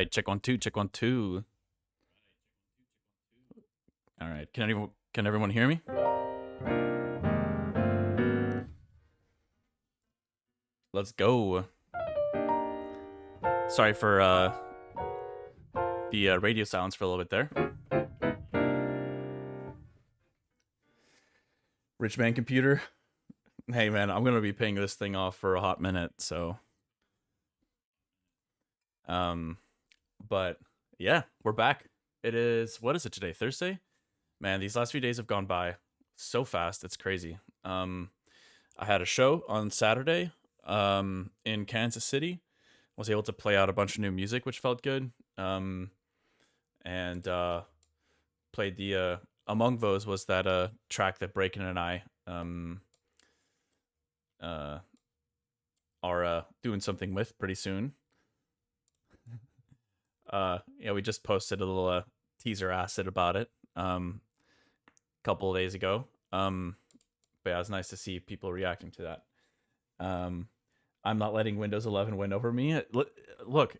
right, check 1 2, check 1 2. All right, can everyone hear me? Let's go. Sorry for the radio sounds for a little bit there. Rich man computer. Hey man, I'm gonna be paying this thing off for a hot minute, so um but yeah, we're back. It is, what is it today? Thursday? Man, these last few days have gone by so fast, it's crazy. I had a show on Saturday in Kansas City. Was able to play out a bunch of new music, which felt good. And played the among those was that track that Braken and I uh are doing something with pretty soon. Yeah, we just posted a little teaser acid about it a couple of days ago. But yeah, it was nice to see people reacting to that. I'm not letting Windows 11 win over me. Look,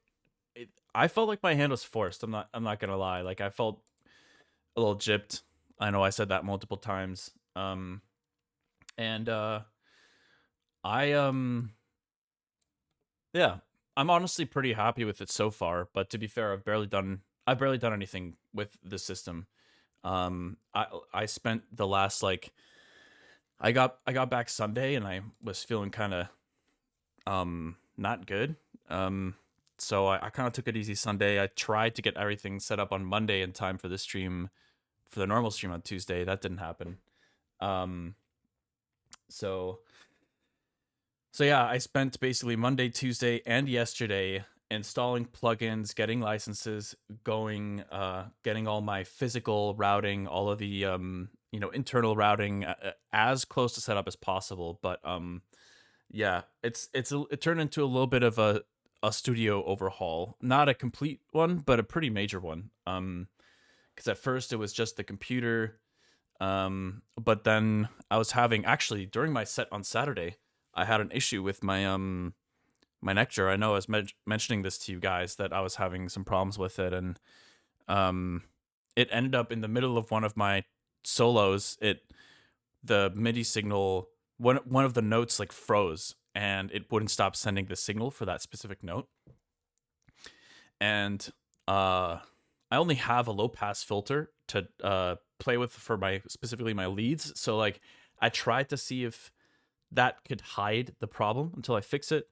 I felt like my hand was forced. I'm not gonna lie. Like, I felt a little gypped. I know I said that multiple times. And I yeah, I'm honestly pretty happy with it so far. But to be fair, I've barely done anything with the system. I spent the last, like, I got back Sunday and I was feeling kind of not good. So I kind of took it easy Sunday. I tried to get everything set up on Monday in time for the stream, for the normal stream on Tuesday. That didn't happen. So yeah, I spent basically Monday, Tuesday, and yesterday installing plugins, getting licenses going, getting all my physical routing, all of the internal routing as close to setup as possible. But yeah, it turned into a little bit of a studio overhaul. Not a complete one, but a pretty major one. Because at first it was just the computer. But then I was having, actually, during my set on Saturday, I had an issue with my my Nectar. I know I was mentioning this to you guys, that I was having some problems with it, and it ended up in the middle of one of my solos. The MIDI signal, one of the notes, like, froze, and it wouldn't stop sending the signal for that specific note. And I only have a low pass filter to play with for specifically my leads. So, like, I tried to see if that could hide the problem until I fix it.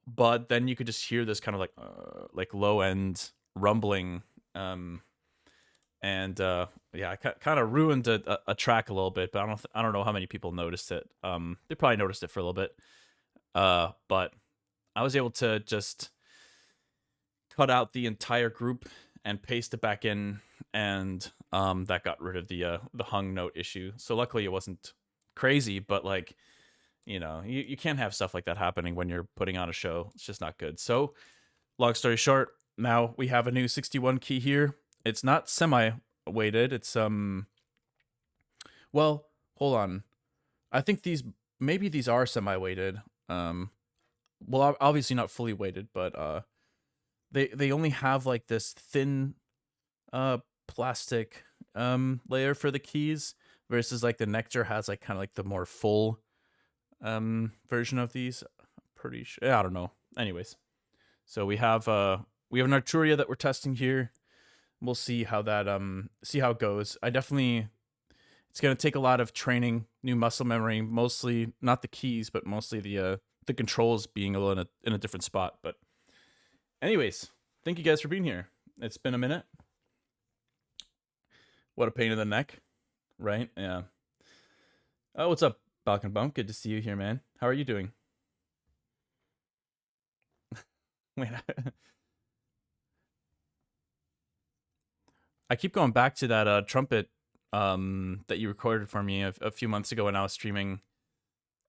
But then you could just hear this kind of like low end rumbling. And yeah, I kind of ruined a track a little bit, but I don't know how many people noticed it. They probably noticed it for a little bit. But I was able to just cut out the entire group and paste it back in, and that got rid of the hung note issue. So luckily it wasn't crazy, but, like, you can't have stuff like that happening when you're putting on a show. It's just not good. So, long story short, now we have a new 61 key here. It's not semi-weighted. It's well, hold on. I think maybe these are semi-weighted. Well, obviously not fully weighted, but they only have, like, this thin plastic layer for the keys, versus, like, the Nectar has, like, kind of like the more full version of these. Pretty sure. I don't know. Anyways, so we have an Arturia that we're testing here. We'll see how it goes. It's gonna take a lot of training, new muscle memory, mostly not the keys, but mostly the controls being a little in a different spot. But anyways, thank you guys for being here. It's been a minute. What a pain in the neck, right? Yeah. Oh, what's up, Balkan Bump? Good to see you here, man. How are you doing? Wait, I keep going back to that trumpet that you recorded for me a few months ago when I was streaming,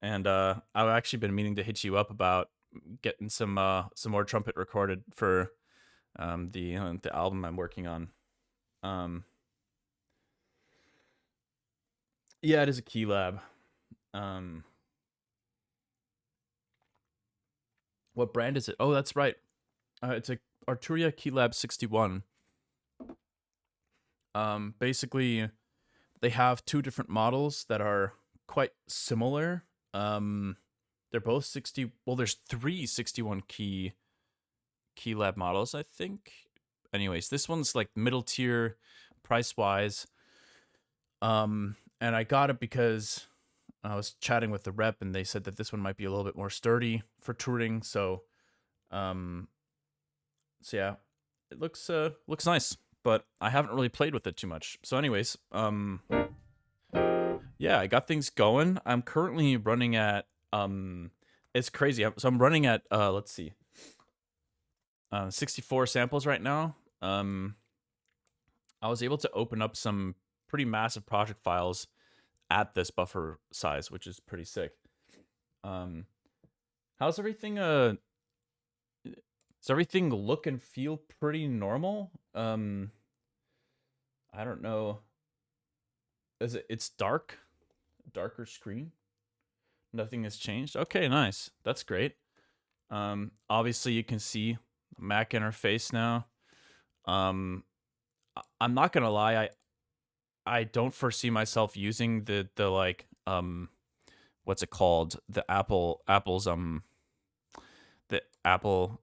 and I've actually been meaning to hit you up about getting some more trumpet recorded for the album I'm working on. Yeah, it is a key lab. What brand is it? Oh, that's right. It's a Arturia Keylab 61. Basically, they have two different models that are quite similar. They're both 60. Well, there's 3 61 Keylab models, I think. Anyways, this one's like middle tier price wise. And I got it because I was chatting with the rep, and they said that this one might be a little bit more sturdy for touring. Um, so yeah, it looks nice, but I haven't really played with it too much. So, anyways, yeah, I got things going. I'm currently running at it's crazy. So I'm running at let's see, 64 samples right now. I was able to open up some pretty massive project files at this buffer size, which is pretty sick. How's everything? Does everything look and feel pretty normal? I don't know. It's darker screen. Nothing has changed. Okay, nice. That's great. Obviously you can see Mac interface now. I'm not gonna lie, I don't foresee myself using the like what's it called? Apple's the Apple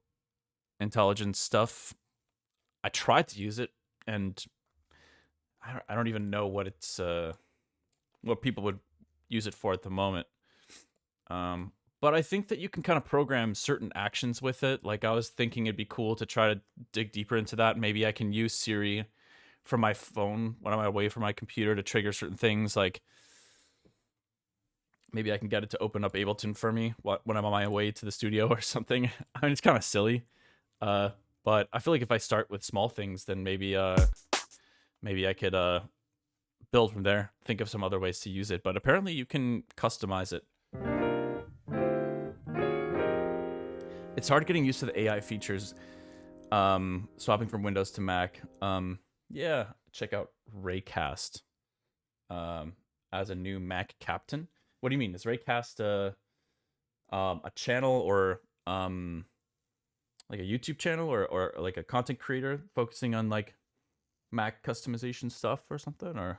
intelligence stuff. I tried to use it, and I don't even know what it's what people would use it for at the moment. But I think that you can kind of program certain actions with it. Like, I was thinking it'd be cool to try to dig deeper into that. Maybe I can use Siri from my phone when I'm away from my computer to trigger certain things. Like, maybe I can get it to open up Ableton for me when I'm on my way to the studio or something. I mean, it's kind of silly. But I feel like if I start with small things, then maybe I could build from there, think of some other ways to use it. But apparently you can customize it. It's hard getting used to the AI features, swapping from Windows to Mac. Yeah, check out Raycast as a new Mac captain. What do you mean? Is Raycast a channel, or like a YouTube channel, or like a content creator focusing on like Mac customization stuff or something? Or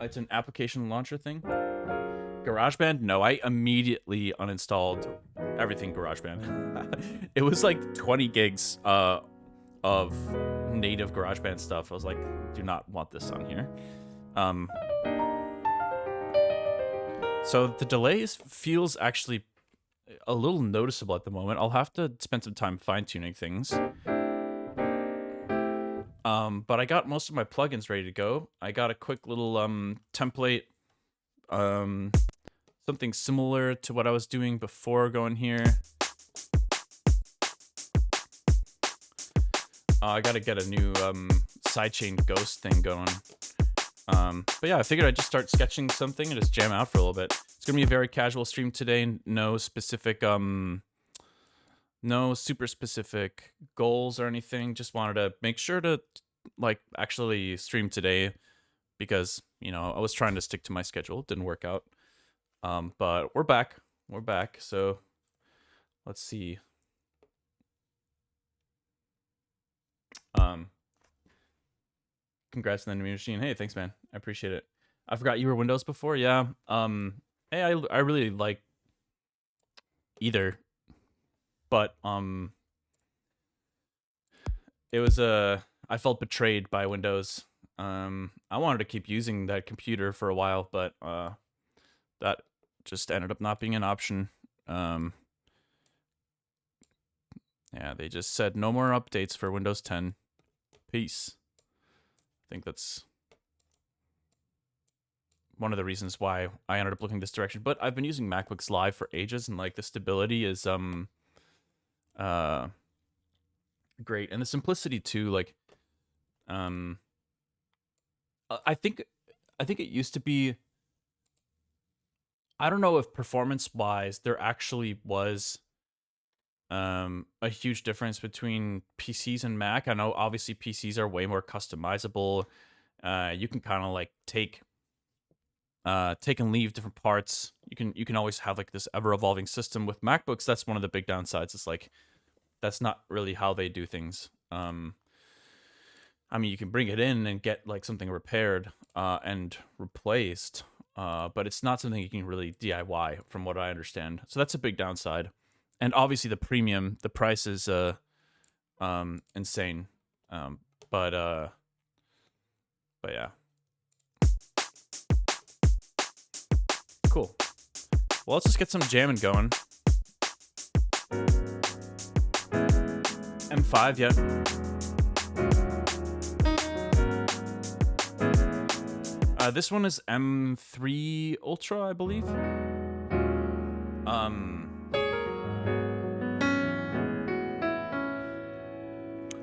it's an application launcher thing? GarageBand? No, I immediately uninstalled everything GarageBand. It was like 20 gigs of native GarageBand stuff. I was like, do not want this on here. So the delays feels actually a little noticeable at the moment. I'll have to spend some time fine-tuning things. But I got most of my plugins ready to go. I got a quick little template, something similar to what I was doing before going here. I gotta get a new sidechain ghost thing going. But yeah, I figured I'd just start sketching something and just jam out for a little bit. It's gonna be a very casual stream today. No specific no super specific goals or anything. Just wanted to make sure to like actually stream today, because you know I was trying to stick to my schedule. It didn't work out. But we're back. So let's see. Congrats on the new machine. Hey, thanks, man. I appreciate it. I forgot you were Windows before. Yeah. Hey, I really like either, but it was I felt betrayed by Windows. I wanted to keep using that computer for a while, but that just ended up not being an option. Yeah, they just said no more updates for Windows 10. Peace. I think that's one of the reasons why I ended up looking this direction. But I've been using MacBooks Live for ages, and like the stability is great, and the simplicity too. Like I think it used to be, I don't know if performance wise there actually was a huge difference between PCs and Mac. I know obviously PCs are way more customizable. You can kind of like take and leave different parts. You can always have like this ever evolving system. With MacBooks, that's one of the big downsides. It's like that's not really how they do things. I mean, you can bring it in and get like something repaired and replaced, but it's not something you can really DIY, from what I understand. So that's a big downside. And obviously the price is insane. But But yeah. Cool. Well, let's just get some jamming going. M5, yeah. This one is M3 Ultra, I believe.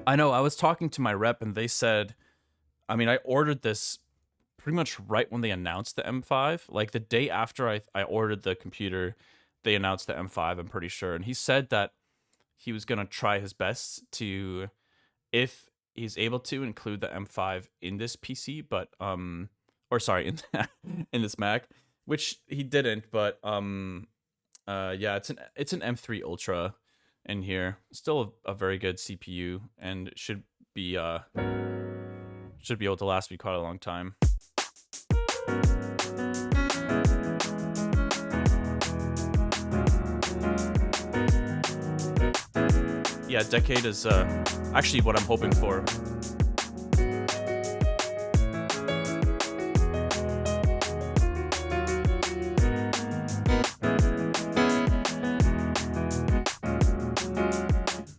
I know, I was talking to my rep and they said, I mean, I ordered this pretty much right when they announced the M5. Like the day after I ordered the computer, they announced the M5, I'm pretty sure. And he said that he was going to try his best to, if he's able to, include the M5 in this PC, but, or sorry, in this Mac, which he didn't, but, yeah, it's an M3 Ultra in here. Still a very good CPU, and should be able to last me quite a long time. Yeah, decade is actually what I'm hoping for.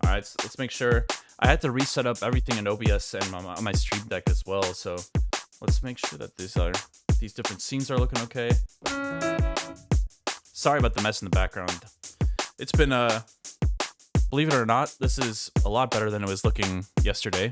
Alright, let's make sure. I had to reset up everything in OBS and on my Stream Deck as well, so let's make sure that these different scenes are looking okay. Sorry about the mess in the background. It's been believe it or not, this is a lot better than it was looking yesterday.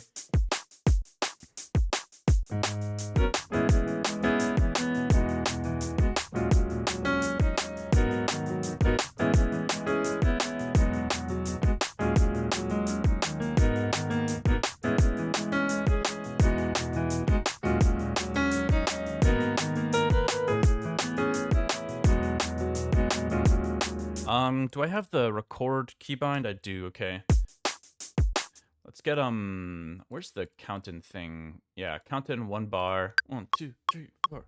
Do I have the record keybind? I do, okay. Let's get, where's the count-in thing? Yeah, count in 1 bar. 1, 2, 3, 4.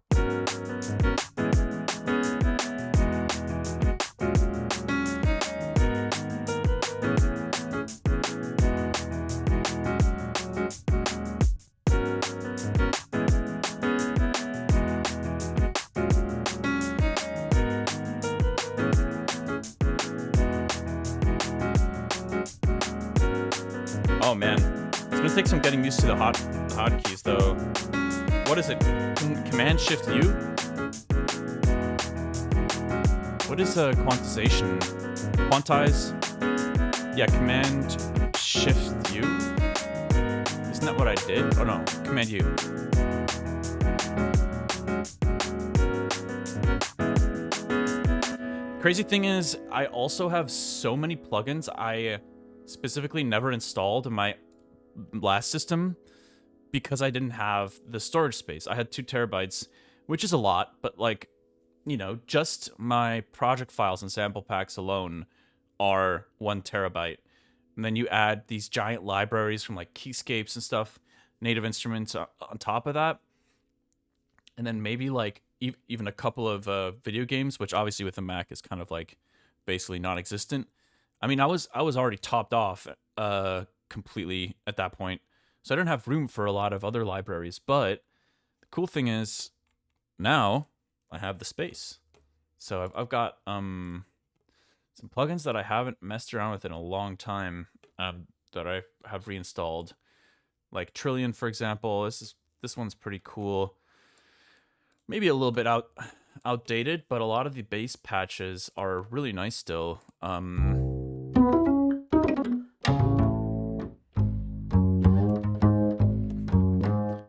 Oh man, it's gonna take some getting used to the hotkeys though. What is it? Command Shift U? What is quantization? Quantize? Yeah, Command Shift U. Isn't that what I did? Oh no, Command U. Crazy thing is, I also have so many plugins I specifically never installed in my last system because I didn't have the storage space. I had 2 terabytes, which is a lot, but like, you know, just my project files and sample packs alone are 1 terabyte. And then you add these giant libraries from like Keyscapes and stuff, Native Instruments on top of that. And then maybe like even a couple of video games, which obviously with the Mac is kind of like basically non-existent. I mean, I was already topped off completely at that point, so I didn't have room for a lot of other libraries. But the cool thing is, now I have the space. So I've got some plugins that I haven't messed around with in a long time that I have reinstalled, like Trillion, for example. This one's pretty cool. Maybe a little bit outdated, but a lot of the bass patches are really nice still.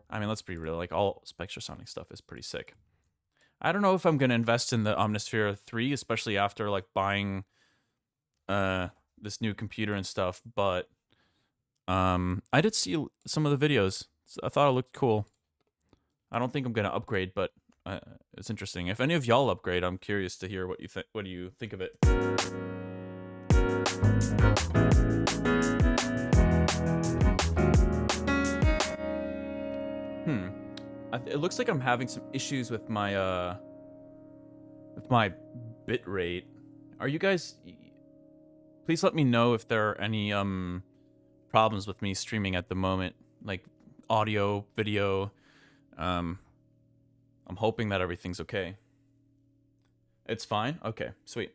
I mean, let's be real, like all Spectrasonic stuff is pretty sick. I don't know if I'm gonna invest in the Omnisphere 3, especially after like buying this new computer and stuff, but I did see some of the videos. So I thought it looked cool. I don't think I'm gonna upgrade, but it's interesting. If any of y'all upgrade, I'm curious to hear what you think. What do you think of it? It looks like I'm having some issues with my bit rate. Are you guys? Please let me know if there are any problems with me streaming at the moment, like audio, video. I'm hoping that everything's okay. It's fine? Okay, sweet.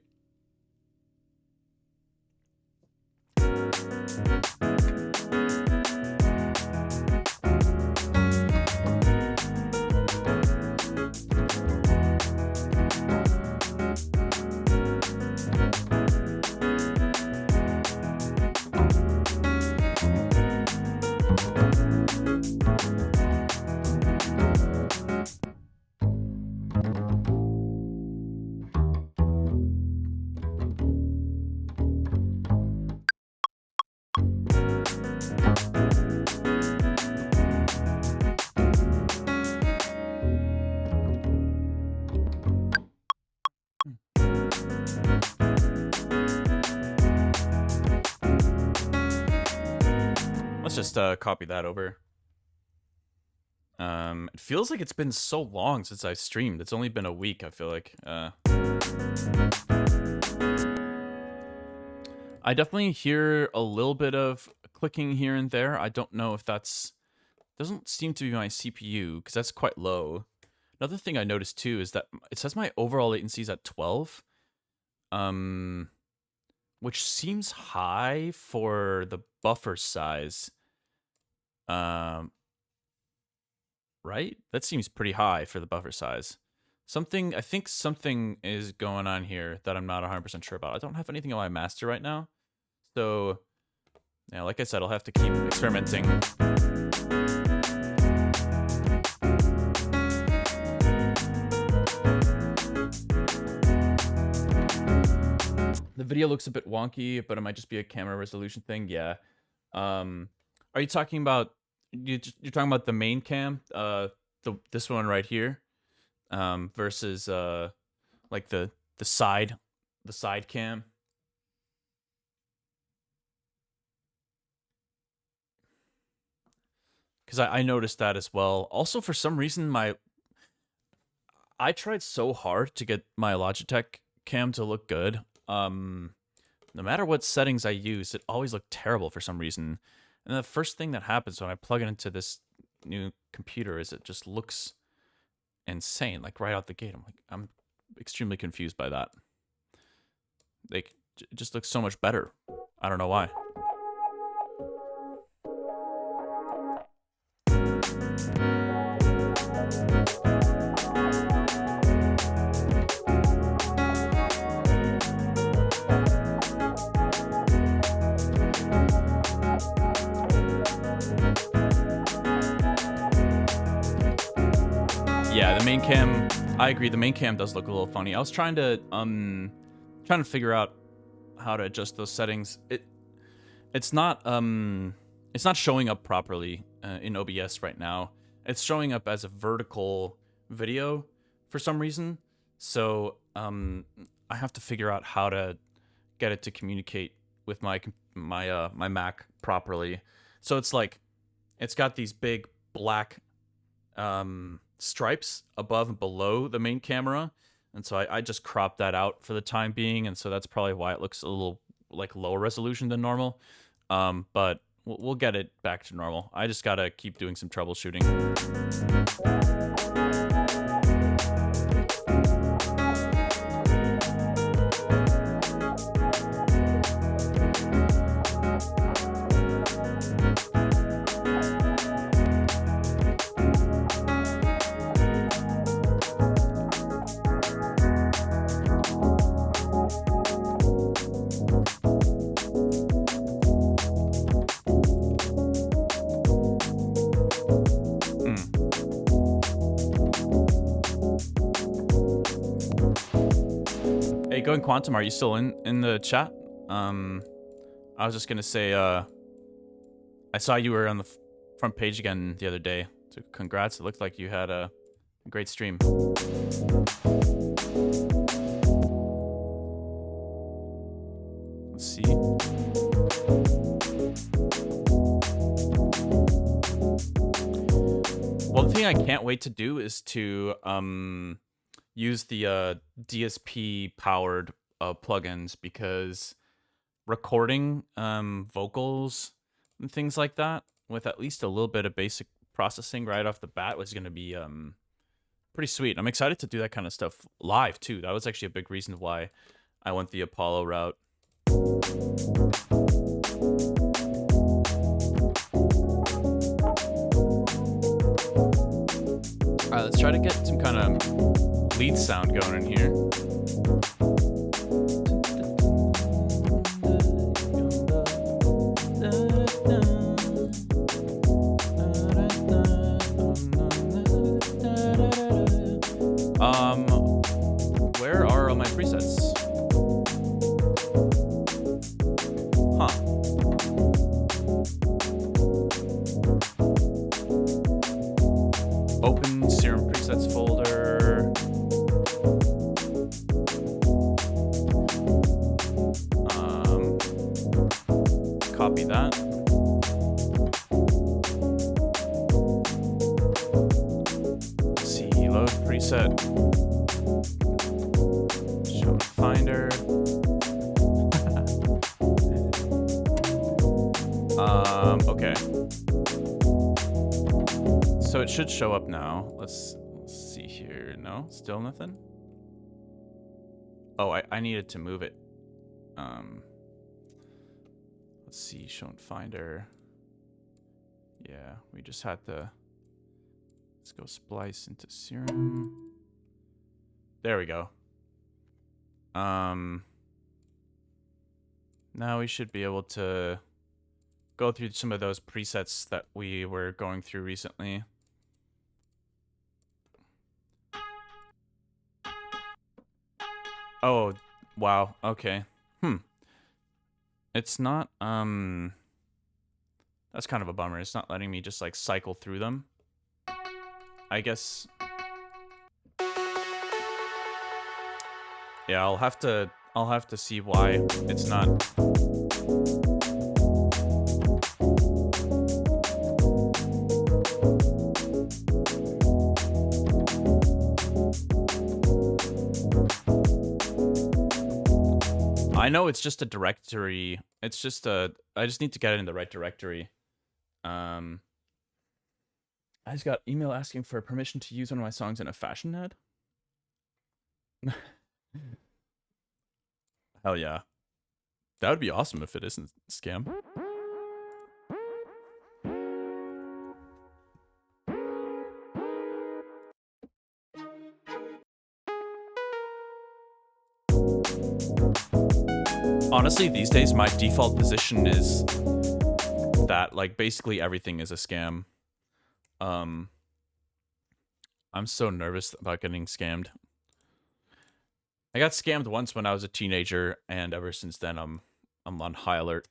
Let's just copy that over. It feels like it's been so long since I've streamed. It's only been a week, I feel like. I definitely hear a little bit of clicking here and there. I don't know if that's... Doesn't seem to be my CPU, because that's quite low. Another thing I noticed, too, is that it says my overall latency is at 12. Which seems high for the buffer size. Right? That seems pretty high for the buffer size. I think something is going on here that I'm not 100% sure about. I don't have anything on my master right now. So, yeah, like I said, I'll have to keep experimenting. The video looks a bit wonky, but it might just be a camera resolution thing. Yeah. Are you talking about... You're talking about the main cam, this one right here, versus like the side cam. Because I noticed that as well. Also, for some reason, I tried so hard to get my Logitech cam to look good. No matter what settings I use, it always looked terrible for some reason. And the first thing that happens when I plug it into this new computer is it just looks insane, like right out the gate. I'm extremely confused by that. Like, it just looks so much better. I don't know why. Yeah, the main cam, I agree, the main cam does look a little funny. I was trying to figure out how to adjust those settings. It's not showing up properly in OBS right now. It's showing up as a vertical video for some reason. So I have to figure out how to get it to communicate with my Mac properly. So it's like, it's got these big black stripes above and below the main camera, and so I just cropped that out for the time being, and so that's probably why it looks a little like lower resolution than normal. But we'll get it back to normal. I just gotta keep doing some troubleshooting. Going Quantum, are you still in the chat? I was just gonna say, I saw you were on the front page again the other day, so congrats. It looked like you had a great stream. Let's see. One thing I can't wait to do is to use the DSP powered plugins, because recording vocals and things like that with at least a little bit of basic processing right off the bat was gonna be pretty sweet. I'm excited to do that kind of stuff live too. That was actually a big reason why I went the Apollo route. Alright, let's try to get some kind of lead sound going in here. Where are all my presets? Huh. Open Serum presets folder. Copy that. Let's see, load preset. Show finder. Okay. So it should show up now. Let's see here. No, still nothing. Oh, I needed to move it. Let's see, shown finder. Yeah, we just had to. Let's go splice into Serum. There we go. Now we should be able to go through some of those presets that we were going through recently. Oh, wow. Okay. It's not, that's kind of a bummer. It's not letting me just, like, cycle through them. I guess. Yeah, I'll have to see why it's not. I know it's just a directory. It's just I just need to get it in the right directory. I just got email asking for permission to use one of my songs in a fashion ad. Hell yeah. That would be awesome if it isn't a scam. Honestly, these days my default position is that, like, basically everything is a scam. I'm so nervous about getting scammed. I got scammed once when I was a teenager, and ever since then I'm on high alert.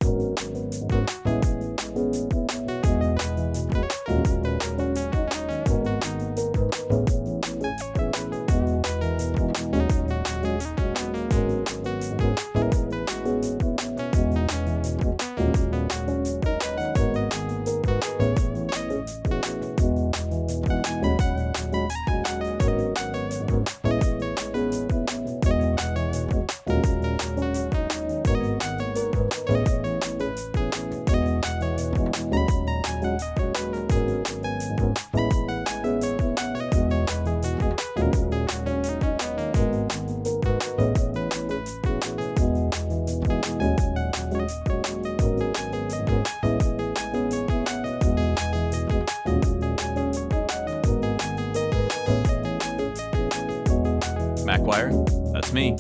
Haywyre, that's me.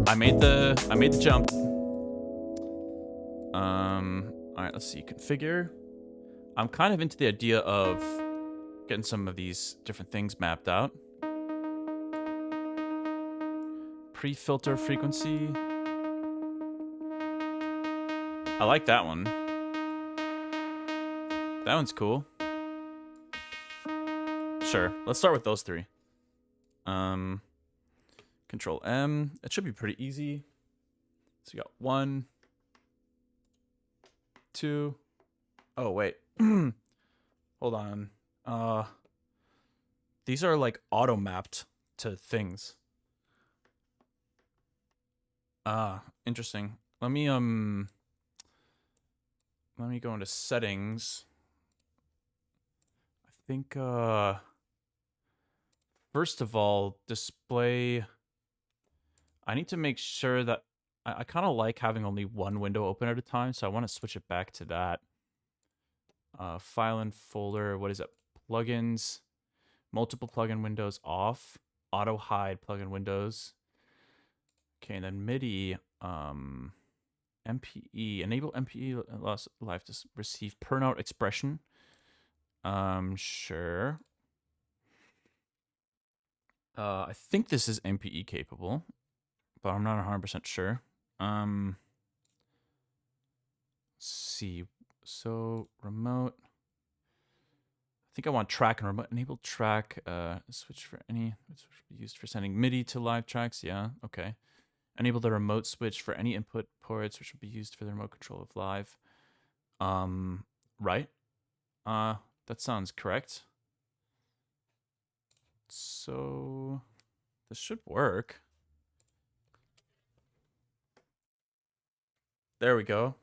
I made the jump. All right, let's see. Configure. I'm kind of into the idea of getting some of these different things mapped out. Pre-filter frequency. I like that one. That one's cool. Sure, let's start with those three. Control M. It should be pretty easy. So you got 1, 2. Oh wait. Hold on. These are like auto mapped to things. Interesting. Let me go into settings. think first of all, display. I need to make sure that I kind of like having only one window open at a time, so I want to switch it back to that. File and folder, what is it? Plugins, multiple plugin windows off, auto hide plugin windows. Okay, and then MIDI, MPE, enable MPE live to receive per note expression. Sure. I think this is MPE capable, but I'm not 100% sure. Let's see. So remote. I think I want track and remote. Enable track. Switch for any. Switch used for sending MIDI to live tracks. Yeah. Okay. Enable the remote switch for any input ports, which will be used for the remote control of live. Right. That sounds correct. So this should work. There we go.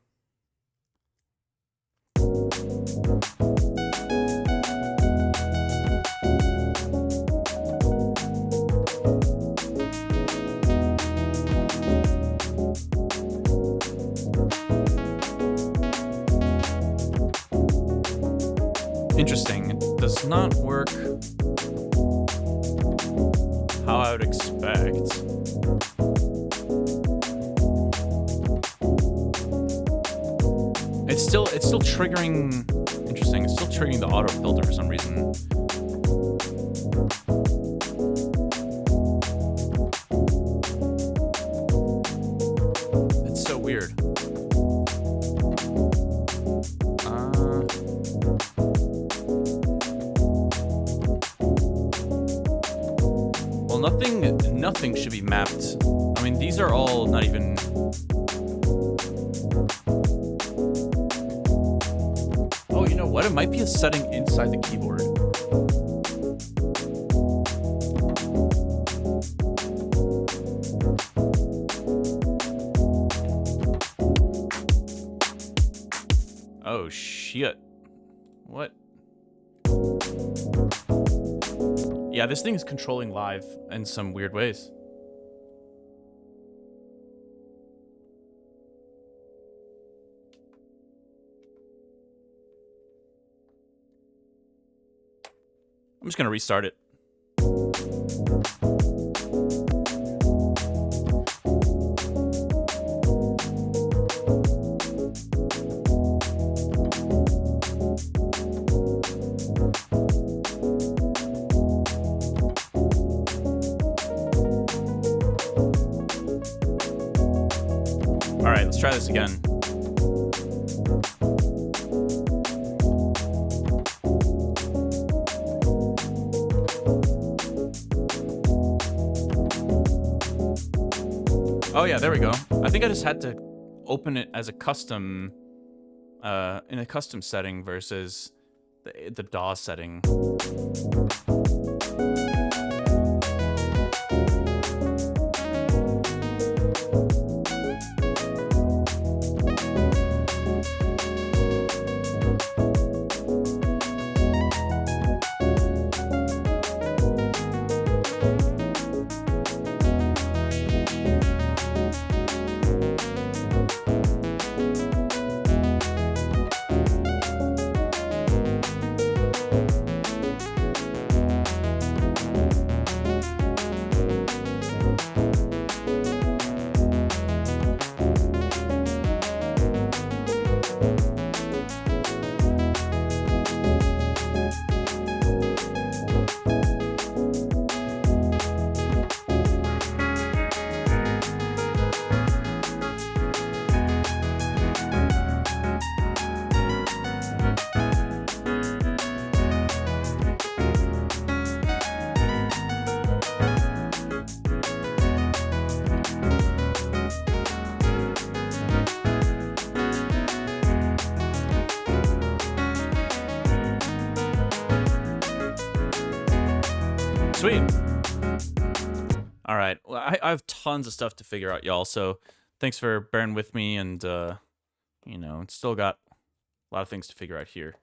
Interesting. It does not work how I would expect. It's still triggering. Interesting. It's still triggering the auto filter for some reason. It's so weird. Well, nothing should be mapped. I mean, these are all not even. Oh, you know what? It might be a setting inside the keyboard. Oh, shit. What? Yeah, this thing is controlling live in some weird ways. I'm just gonna restart it. All right, let's try this again. Oh yeah, there we go. I think I just had to open it as a custom, in a custom setting versus the DAW setting. Sweet. All right. Well, I have tons of stuff to figure out, y'all. So thanks for bearing with me. And, you know, it's still got a lot of things to figure out here.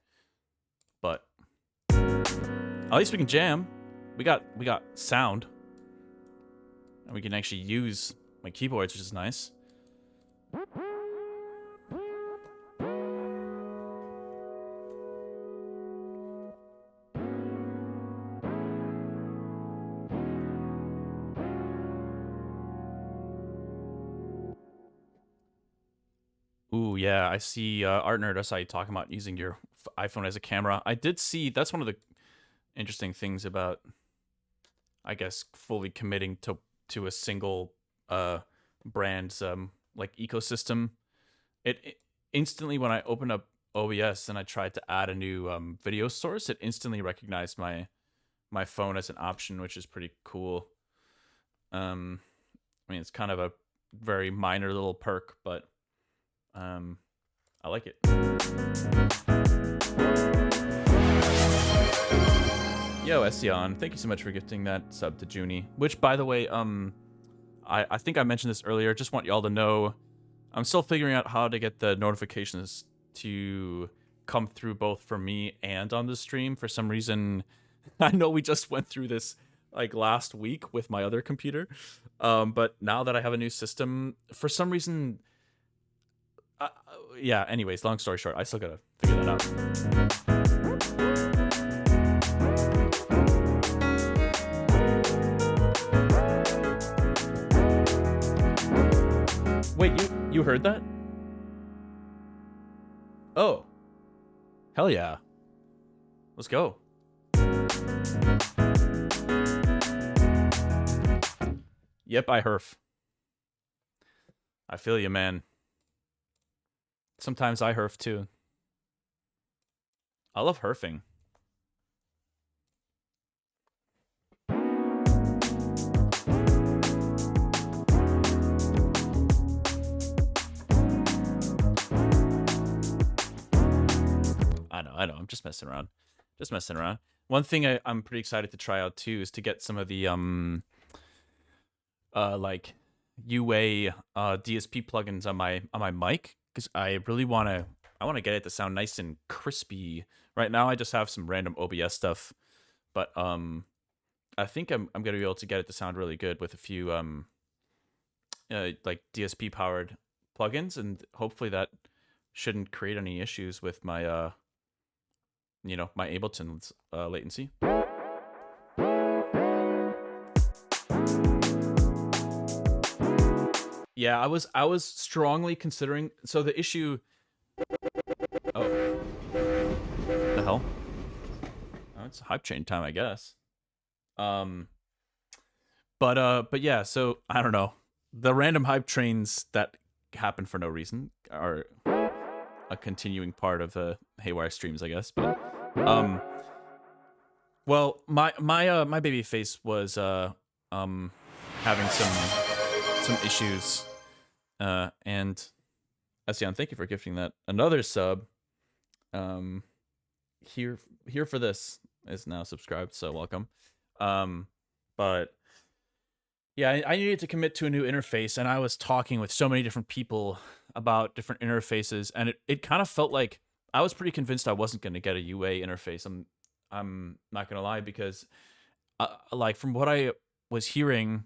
But At least we can jam. We got sound. And we can actually use my keyboards, which is nice. Ooh, yeah, I see Art Nerd SI talking about using your iPhone as a camera. I did see, that's one of the interesting things about, I guess, fully committing to a single brand's like ecosystem. It instantly, when I opened up OBS and I tried to add a new video source, it instantly recognized my phone as an option, which is pretty cool. I mean, it's kind of a very minor little perk, but I like it. Yo, Ession, thank you so much for gifting that sub to Junie. Which, by the way, I think I mentioned this earlier. Just want y'all to know, I'm still figuring out how to get the notifications to come through both for me and on the stream. For some reason, I know we just went through this like last week with my other computer, but now that I have a new system, for some reason, yeah. Anyways, long story short, I still gotta figure that out. Wait, you heard that? Oh. Hell yeah. Let's go. Yep, I herf. I feel you, man. Sometimes I herf too. I love herfing. I know. I'm just messing around. One thing I'm pretty excited to try out too is to get some of the like UA DSP plugins on my mic, because I really want to get it to sound nice and crispy. Right now I just have some random OBS stuff, but I think I'm going to be able to get it to sound really good with a few like DSP powered plugins, and hopefully that shouldn't create any issues with my my Ableton's latency. Yeah, I was strongly considering. So the issue. Oh, the hell! Oh, it's hype chain time, I guess. But yeah. So I don't know. The random hype trains that happen for no reason are a continuing part of the Haywyre streams, I guess. But well, my baby face was having some issues, and Ession, thank you for gifting that another sub. Here for this is now subscribed, so welcome. But yeah, I needed to commit to a new interface, and I was talking with so many different people about different interfaces, and it kind of felt like I was pretty convinced I wasn't going to get a UA interface. I'm not going to lie, because like from what I was hearing,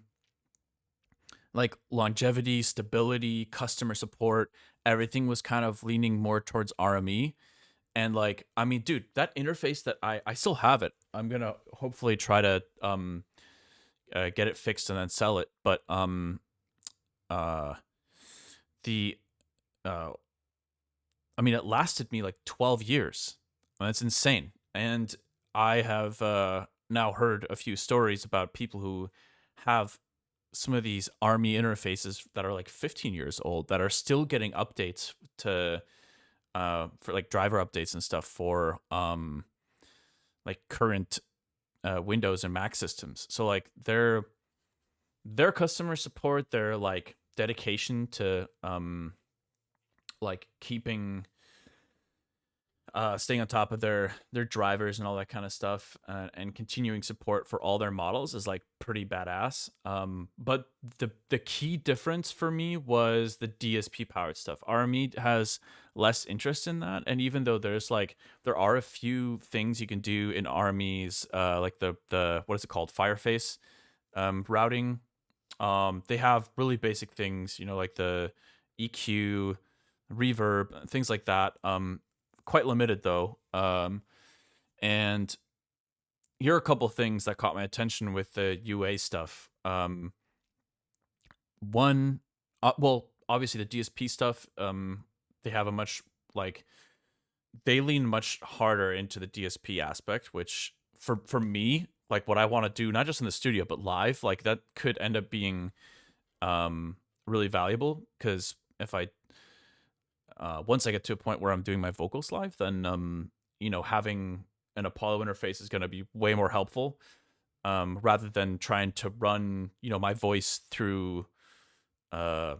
like longevity, stability, customer support, everything was kind of leaning more towards RME. And like, I mean, dude, that interface that I still have it. I'm going to hopefully try to get it fixed and then sell it. But I mean, it lasted me like 12 years. That's insane. And I have now heard a few stories about people who have some of these ARMY interfaces that are like 15 years old that are still getting updates to for like driver updates and stuff for like current Windows and Mac systems. So like their customer support, their like dedication to like keeping staying on top of their drivers and all that kind of stuff, and continuing support for all their models is like pretty badass. But the key difference for me was the DSP powered stuff. RME has less interest in that, and even though there are a few things you can do in RME's, like the what is it called, Fireface routing. They have really basic things, like the EQ, reverb, things like that. Quite limited though. And here are a couple things that caught my attention with the UA stuff. One, well, obviously the DSP stuff. They have a much like they lean much harder into the DSP aspect, which for me, like what I want to do, not just in the studio but live, like that could end up being really valuable, because if I once I get to a point where I'm doing my vocals live, then having an Apollo interface is going to be way more helpful, rather than trying to run my voice through I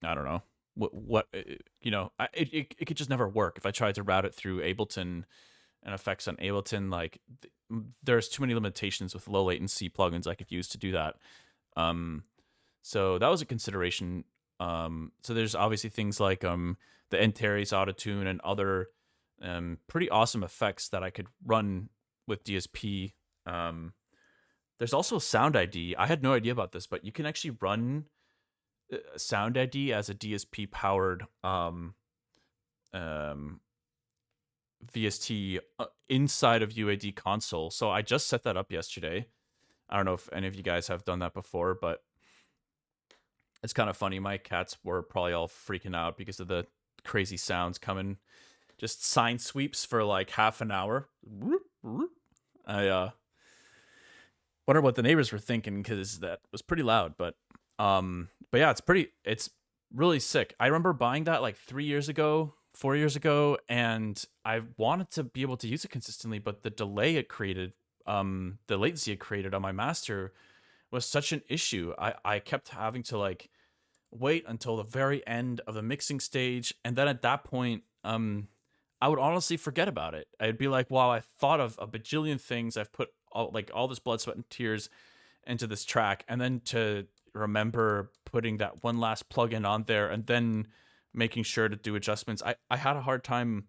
don't know what it could just never work if I tried to route it through Ableton and effects on Ableton. Like there's too many limitations with low latency plugins I could use to do that. So that was a consideration. So there's obviously things like the Antares Autotune and other pretty awesome effects that I could run with DSP. There's also Sound ID. I had no idea about this, but you can actually run Sound ID as a DSP powered VST inside of UAD console. So I just set that up yesterday. I don't know if any of you guys have done that before, but it's kind of funny. My cats were probably all freaking out because of the crazy sounds coming. Just sine sweeps for like half an hour. I wonder what the neighbors were thinking, because that was pretty loud. But yeah, it's really sick. I remember buying that like 4 years ago, and I wanted to be able to use it consistently, but the delay it created, the latency it created on my master was such an issue. I kept having to like wait until the very end of the mixing stage, and then at that point, I would honestly forget about it. I'd be like, wow, I thought of a bajillion things. I've put all this blood, sweat, and tears into this track, and then to remember putting that one last plugin on there and then making sure to do adjustments. I had a hard time,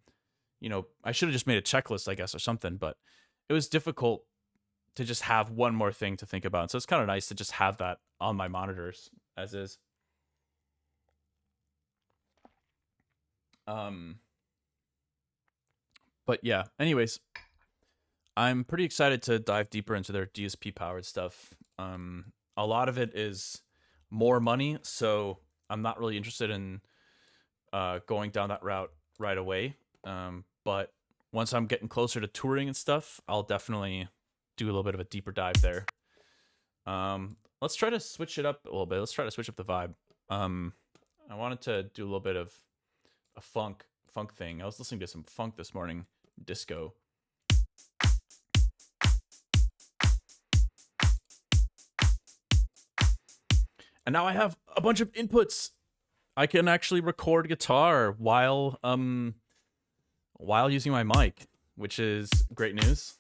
I should have just made a checklist, I guess, or something, but it was difficult to just have one more thing to think about. So it's kind of nice to just have that on my monitors as is. But yeah, anyways, I'm pretty excited to dive deeper into their DSP powered stuff. A lot of it is more money, so I'm not really interested in going down that route right away. But once I'm getting closer to touring and stuff, I'll definitely do a little bit of a deeper dive there. Let's try to switch it up a little bit. Let's try to switch up the vibe. I wanted to do a little bit of a funk thing. I was listening to some funk this morning, disco. And now I have a bunch of inputs. I can actually record guitar while using my mic, which is great news.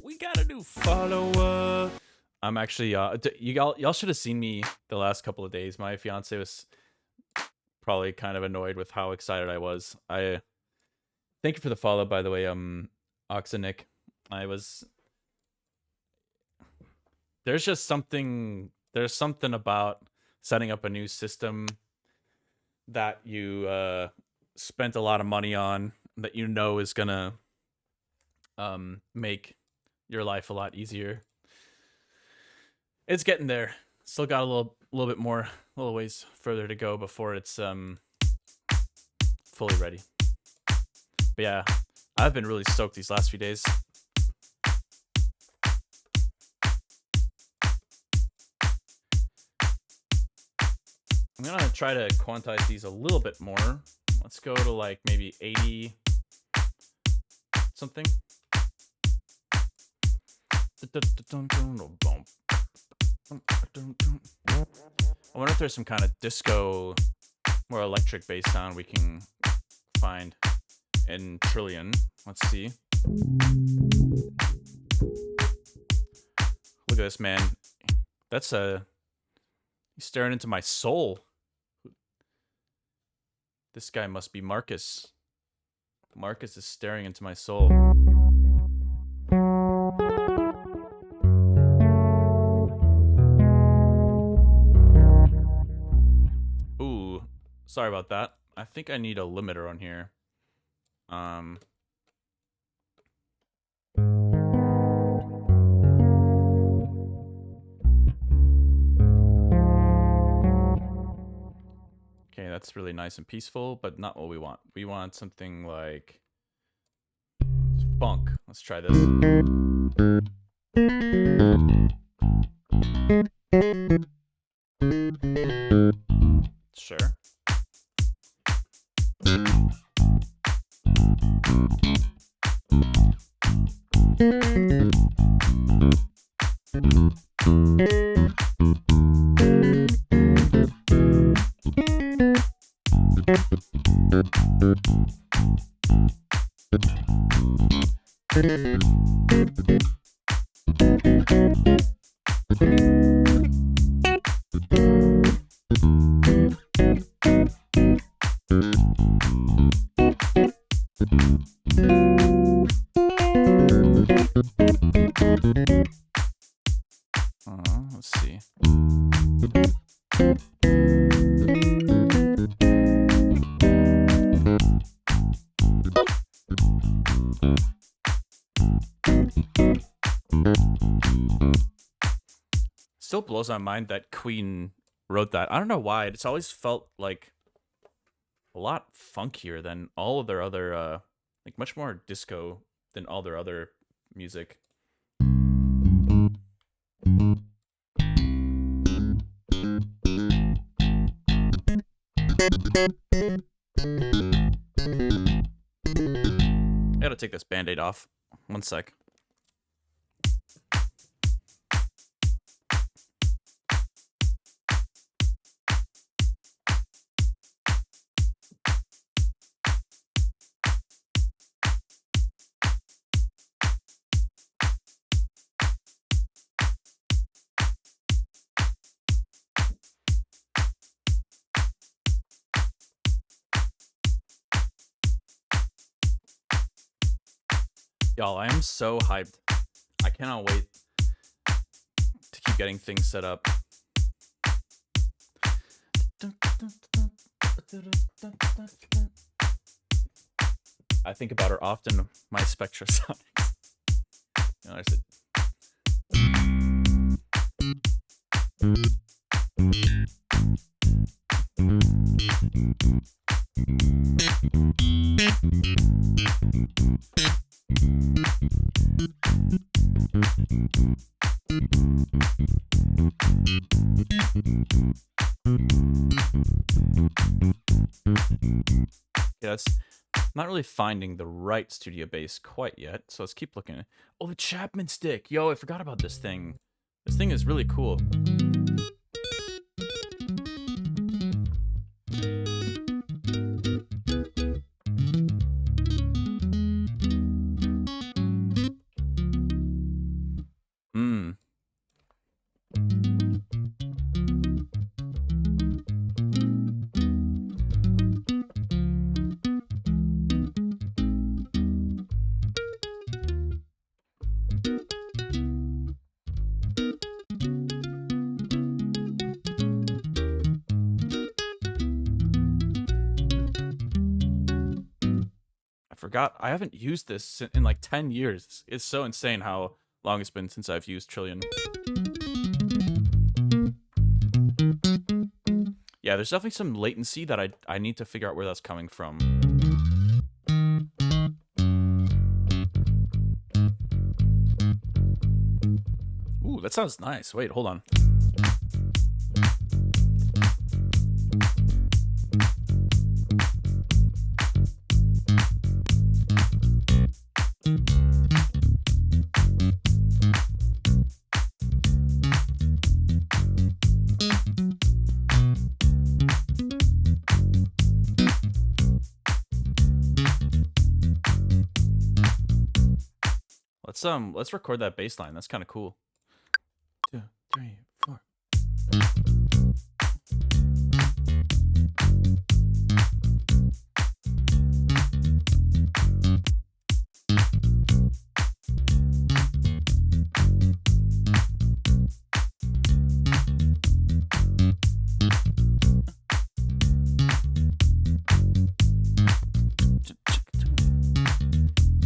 We got a new follower. I'm actually y'all should have seen me the last couple of days. My fiance was probably kind of annoyed with how excited I was. I thank you for the follow, by the way, Oxenic. There's something about setting up a new system that you spent a lot of money on, that is gonna make your life a lot easier. It's getting there. Still got a little ways further to go before it's fully ready. But yeah, I've been really stoked these last few days. I'm gonna try to quantize these a little bit more. Let's go to like maybe 80 something. I wonder if there's some kind of disco, more electric bass sound we can find in Trillion. Let's see. Look at this, man. That's he's staring into my soul. This guy must be Marcus. Marcus is staring into my soul. Ooh, sorry about that. I think I need a limiter on here. Okay, that's really nice and peaceful, but not what we want. We want something like funk. Let's try this. Sure. Let's see. Still blows my mind that Queen wrote that. I don't know why. It's always felt like a lot funkier than all of their other, like much more disco than all their other music. I gotta take this band-aid off. One sec. Y'all, I am so hyped. I cannot wait to keep getting things set up. I think about her often, my Spectrasonics. You know, I said... Yeah, that's not really finding the right studio bass quite yet, so let's keep looking. Oh, the Chapman stick! Yo, I forgot about this thing. This thing is really cool. Forgot I haven't used this in like 10 years. It's so insane how long it's been since I've used Trillion. Yeah, there's definitely some latency that I need to figure out where that's coming from. Ooh, that sounds nice. Wait, hold on. let's record that bass line. That's kind of cool. 2, 3, 4.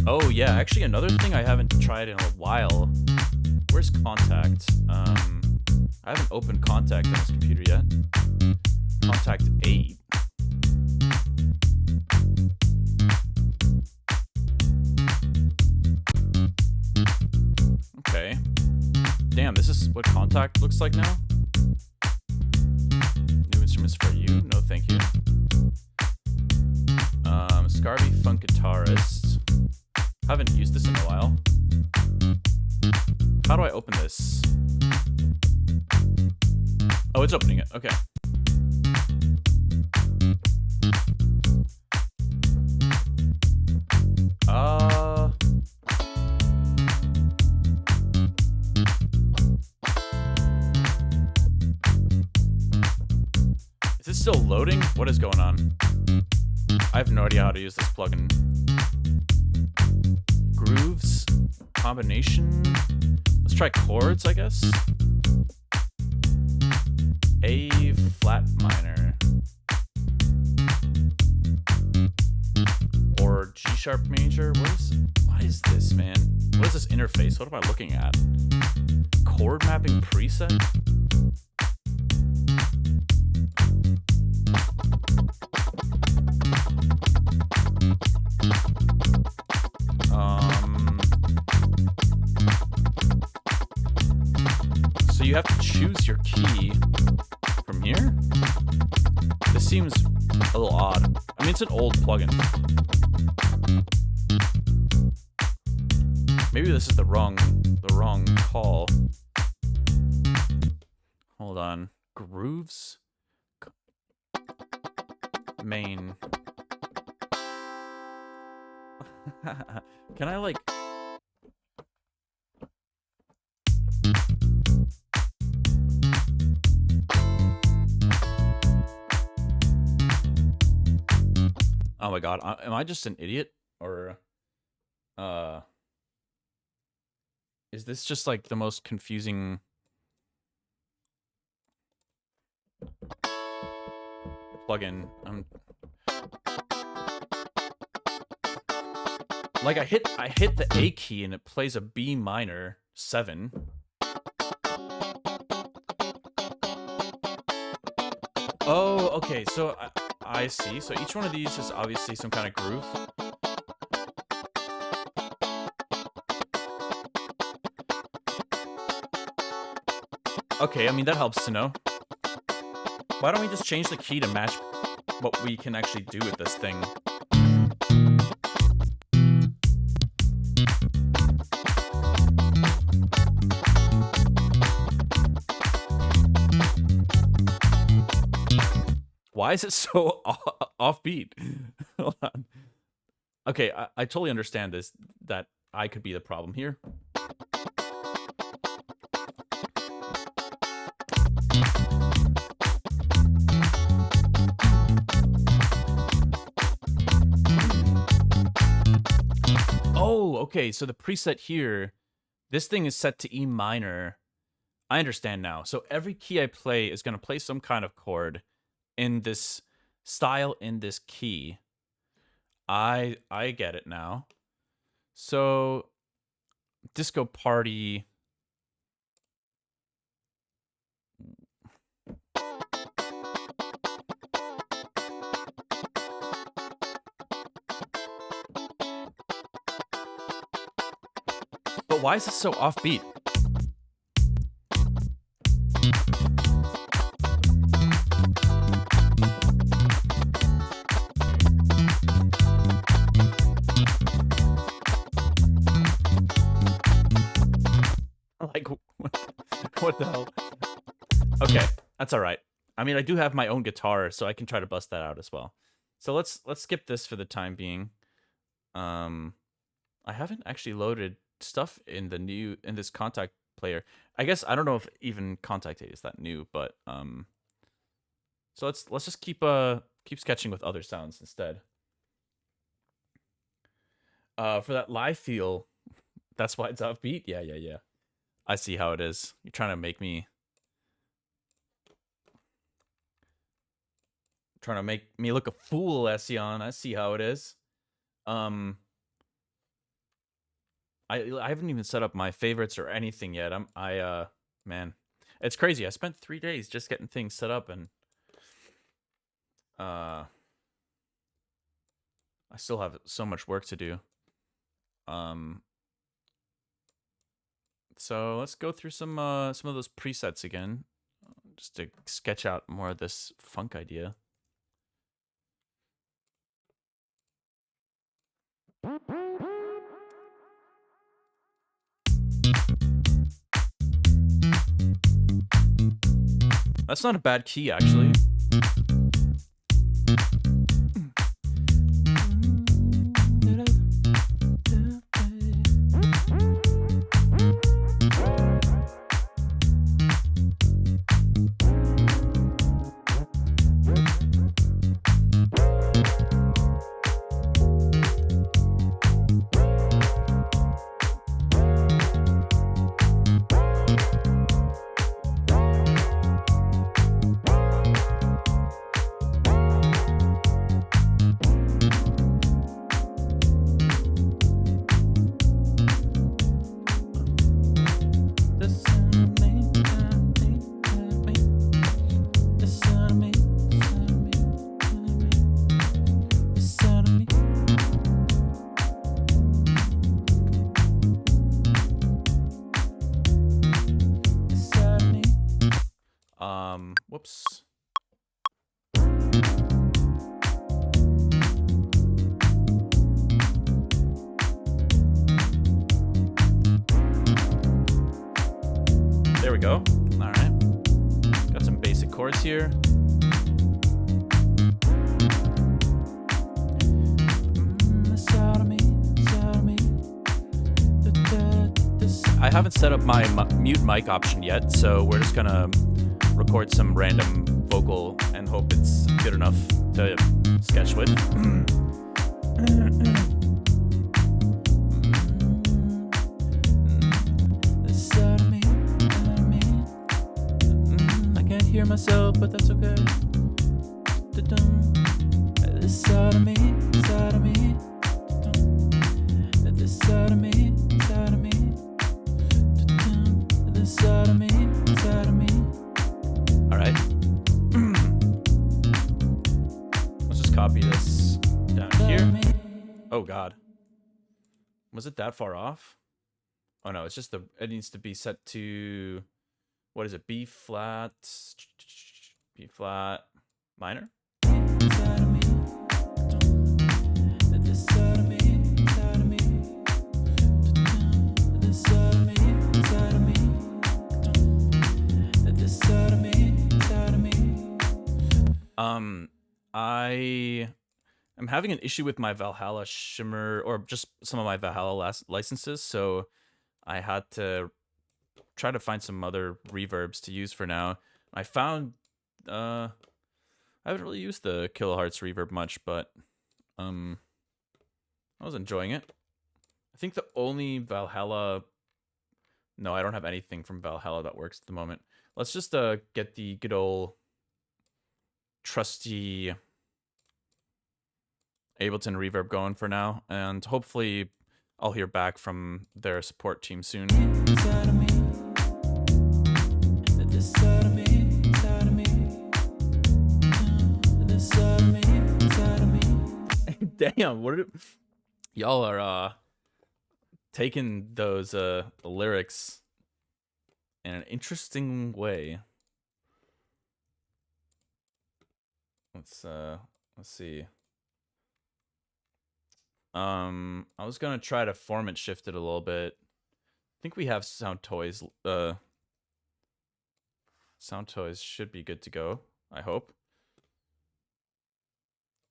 Oh yeah, actually another thing I haven't tried in a while. Where's Contact? I haven't opened Contact on this computer yet. Contact 8. Okay. Damn, this is what Contact looks like now? New instruments for you? No, thank you. Scarby Funk Guitarist. Haven't used this in a while. How do I open this? Oh, it's opening it. Okay. Is it still loading? What is going on? I have no idea how to use this plugin. Grooves, combination. Let's try chords, I guess. A flat minor. Or G sharp major. What is this, man? What is this interface? What am I looking at? Chord mapping preset? So you have to choose your key from here? This seems a little odd. I mean, it's an old plugin. Maybe this is the wrong call. Hold on. Grooves? Main. Can I like... Oh my god, am I just an idiot? Or, is this just like the most confusing plugin? Like I hit the A key and it plays a B minor 7. Oh, okay, so I see. So each one of these is obviously some kind of groove. Okay, I mean, that helps to know. Why don't we just change the key to match what we can actually do with this thing? Why is it so offbeat? Hold on. Okay, I totally understand this, that I could be the problem here. Oh, okay, so the preset here, this thing is set to E minor. I understand now. So every key I play is going to play some kind of chord in this style, in this key. I get it now. So Disco Party. But why is this so offbeat? Like, what the hell? Okay, that's all right. I mean, I do have my own guitar, so I can try to bust that out as well. So let's skip this for the time being. I haven't actually loaded stuff in this Contact player. I guess I don't know if even Contact 8 is that new, but so let's just keep sketching with other sounds instead. For that live feel, that's why it's upbeat. Yeah. I see how it is. You're trying to make me look a fool, Ession. I see how it is. I haven't even set up my favorites or anything yet. Man, it's crazy. I spent 3 days just getting things set up, and I still have so much work to do. So let's go through some of those presets again, just to sketch out more of this funk idea. That's not a bad key, actually. Whoops. There we go. All right. Got some basic chords here. I haven't set up my mute mic option yet, so we're just gonna record some random vocal and hope it's good enough to sketch with. I can't hear myself, but that's okay. This side of me, side of me. This side of me, side of me. This side of me, side of me. All right. Let's just copy this down here. Oh God. Was it that far off? Oh no, it's just it needs to be set to, what is it? B flat minor? I am having an issue with my Valhalla Shimmer, or just some of my Valhalla licenses, so I had to try to find some other reverbs to use for now. I found I haven't really used the kilohertz reverb much, but I was enjoying it. I think the only Valhalla, no, I don't have anything from Valhalla that works at the moment. Let's just get the good old trusty Ableton reverb going for now, and hopefully I'll hear back from their support team soon. Damn, y'all are taking those lyrics in an interesting way. Let's see. I was gonna try to format shift it a little bit. I think we have Sound Toys. Sound Toys should be good to go, I hope.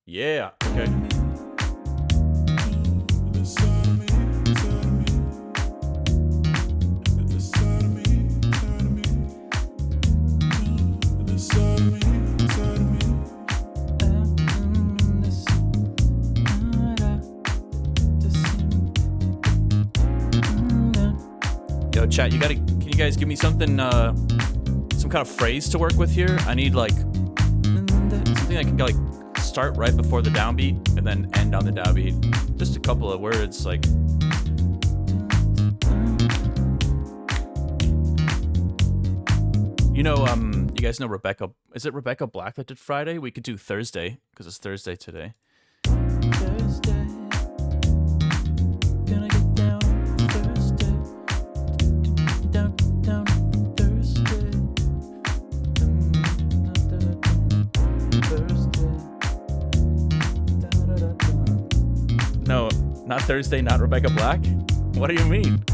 Yeah, okay. Yo, chat, can you guys give me something, some kind of phrase to work with here? I need like something that can like start right before the downbeat and then end on the downbeat. Just a couple of words, like. You know, you guys know Rebecca. Is it Rebecca Black that did Friday? We could do Thursday because it's Thursday today. Thursday. Gonna get down Thursday. Down Thursday. Thursday. No, not Thursday, not Rebecca Black? What do you mean?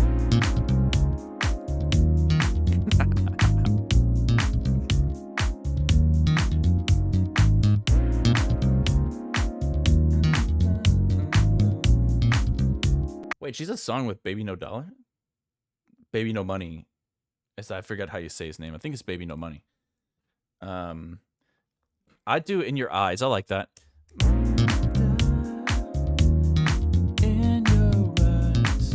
Wait, she's a song with Baby No Dollar? Baby No Money. I forget how you say his name. I think it's Baby No Money. I do In Your Eyes. I like that. In your eyes.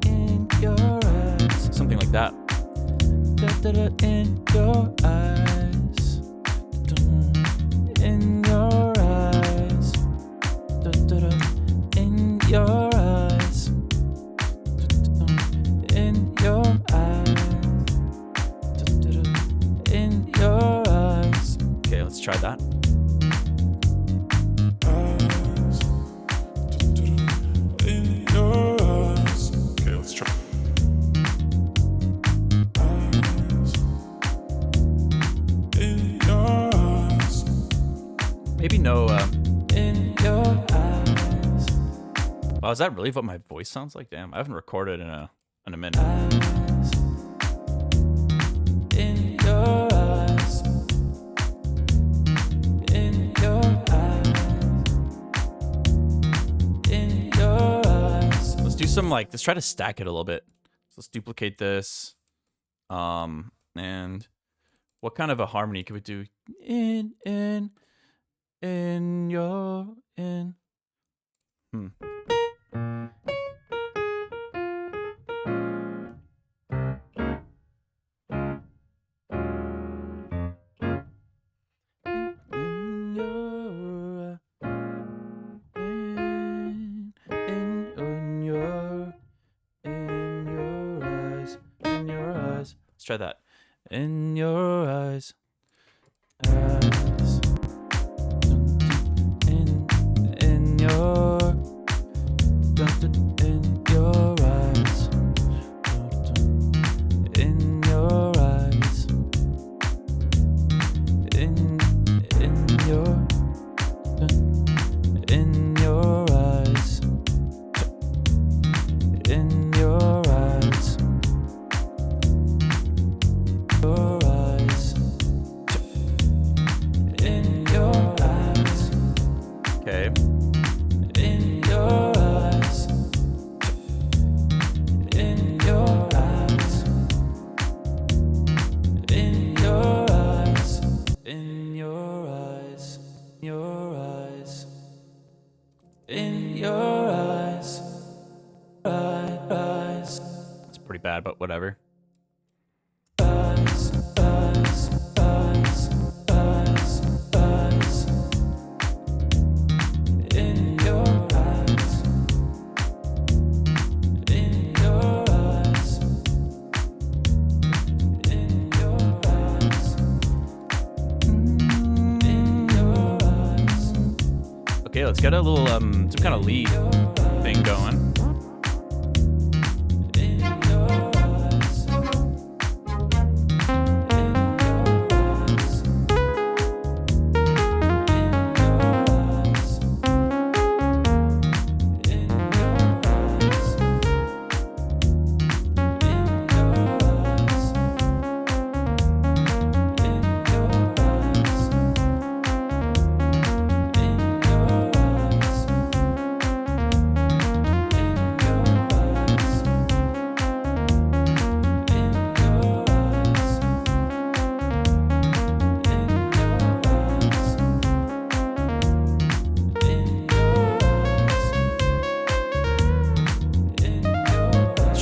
In your eyes. Something like that. In your eyes. In your eyes. In your eyes. In your eyes. In your eyes. Okay, let's try that. Eyes. In your eyes. Okay, let's try. Eyes. In your eyes. Maybe no. In your eyes. Wow, is that really what my voice sounds like? Damn, I haven't recorded in a minute. Eyes. In your eyes. In your eyes. In your eyes. Let's do some let's try to stack it a little bit. So let's duplicate this. And what kind of a harmony could we do? In your. Let's try that. In your eyes. Eyes. In your. In your eyes. In your eyes. In your. In your eyes. In your eyes. Your eyes. In your eyes. Okay. In your eyes. In your eyes. In your eyes. In your eyes. Your eyes. In your eyes. Eyes. It's pretty bad, but whatever. Eyes. Eyes. Eyes. Eyes. Eyes. In your eyes. In your eyes. In your eyes. In your eyes. Okay, let's get a little some kind of lead thing going.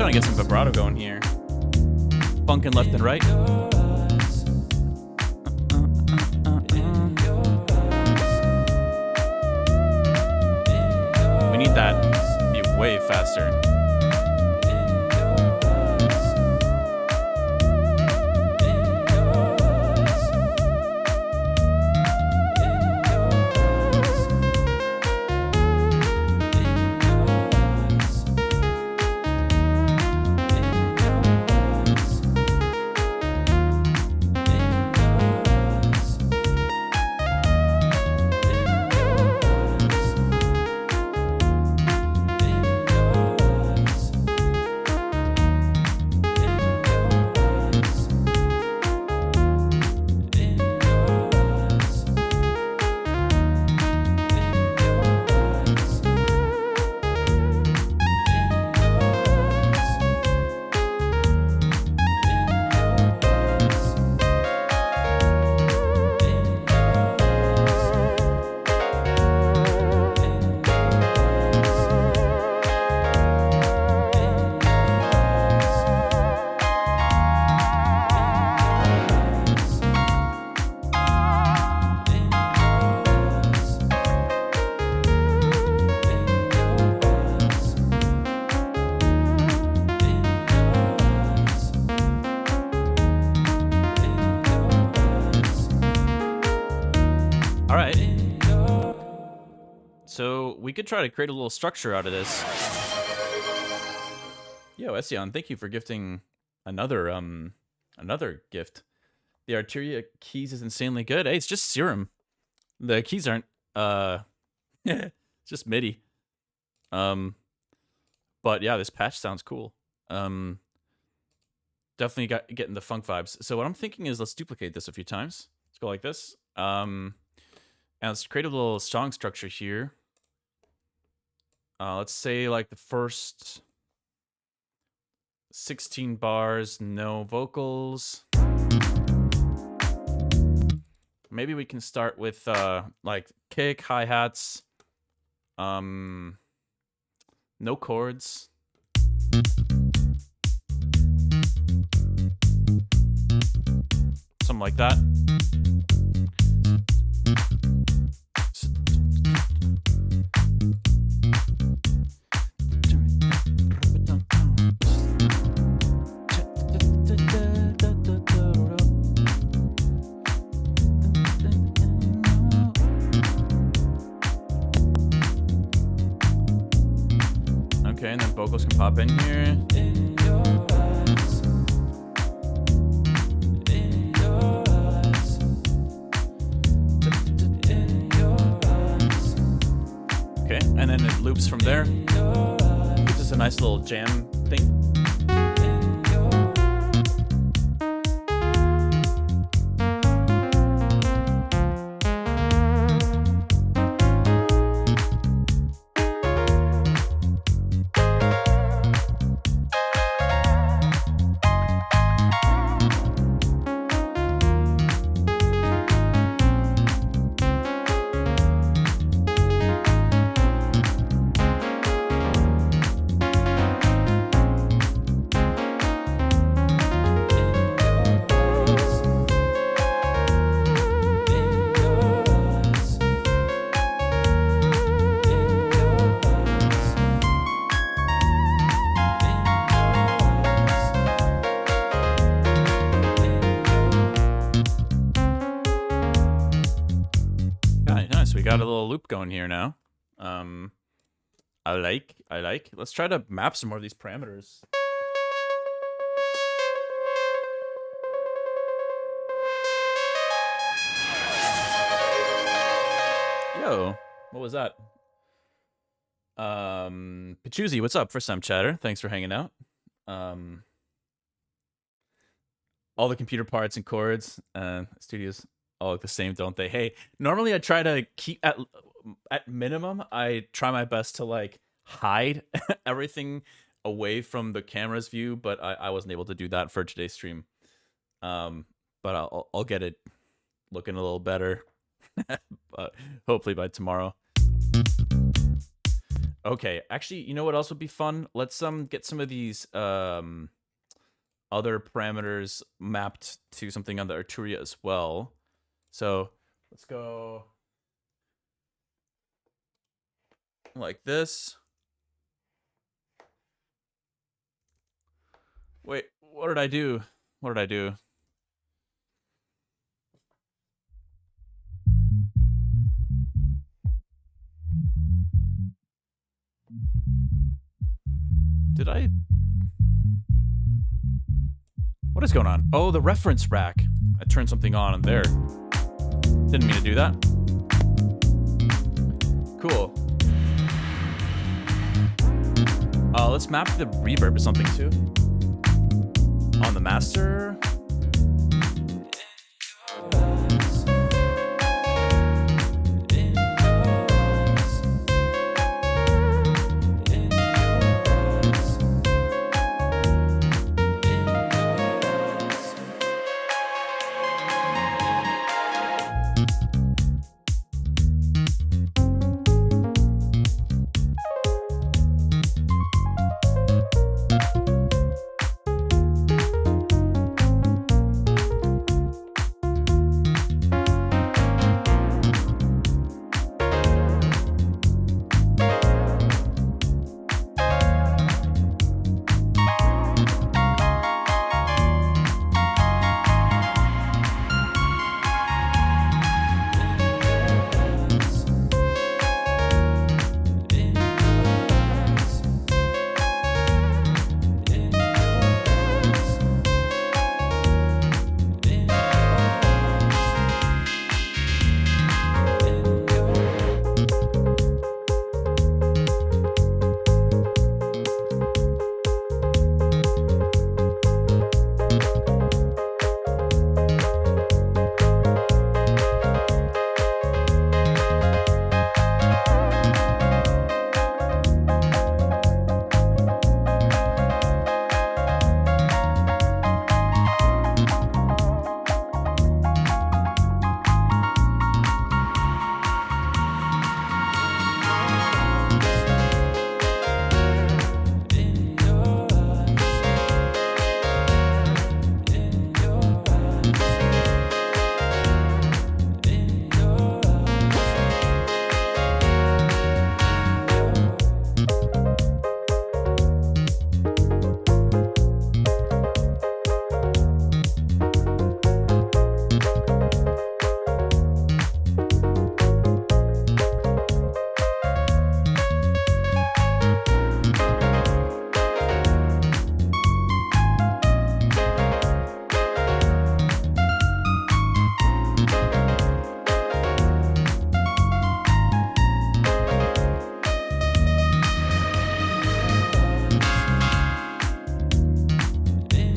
trying to get some vibrato going here. Funkin' left and right. We need that to be way faster. So we could try to create a little structure out of this. Yo, Ession, thank you for gifting another gift. The Arteria keys is insanely good. Hey, it's just serum. The keys aren't it's just MIDI. But yeah, this patch sounds cool. Definitely getting the funk vibes. So what I'm thinking is let's duplicate this a few times. Let's go like this. And let's create a little song structure here. Let's say like the first 16 bars, no vocals. Maybe we can start with like kick, hi-hats, no chords. Something like that. Okay, and then vocals can pop in here. Okay, and then it loops from there. Gives us a nice little jam thing. Got a little loop going here now. I like. Let's try to map some more of these parameters. Yo, what was that? Pachuzi, what's up? First time chatter. Thanks for hanging out. All the computer parts and chords, studios all look the same, don't they? Hey, normally I try to keep at minimum. I try my best to like hide everything away from the camera's view, but I wasn't able to do that for today's stream. But I'll get it looking a little better, but hopefully by tomorrow. Okay, actually, you know what else would be fun? Let's get some of these other parameters mapped to something on the Arturia as well. So let's go like this. Wait, what did I do? What did I do? Did I? What is going on? Oh, the reference rack. I turned something on there. Didn't mean to do that. Cool. Let's map the reverb to something too. On the master.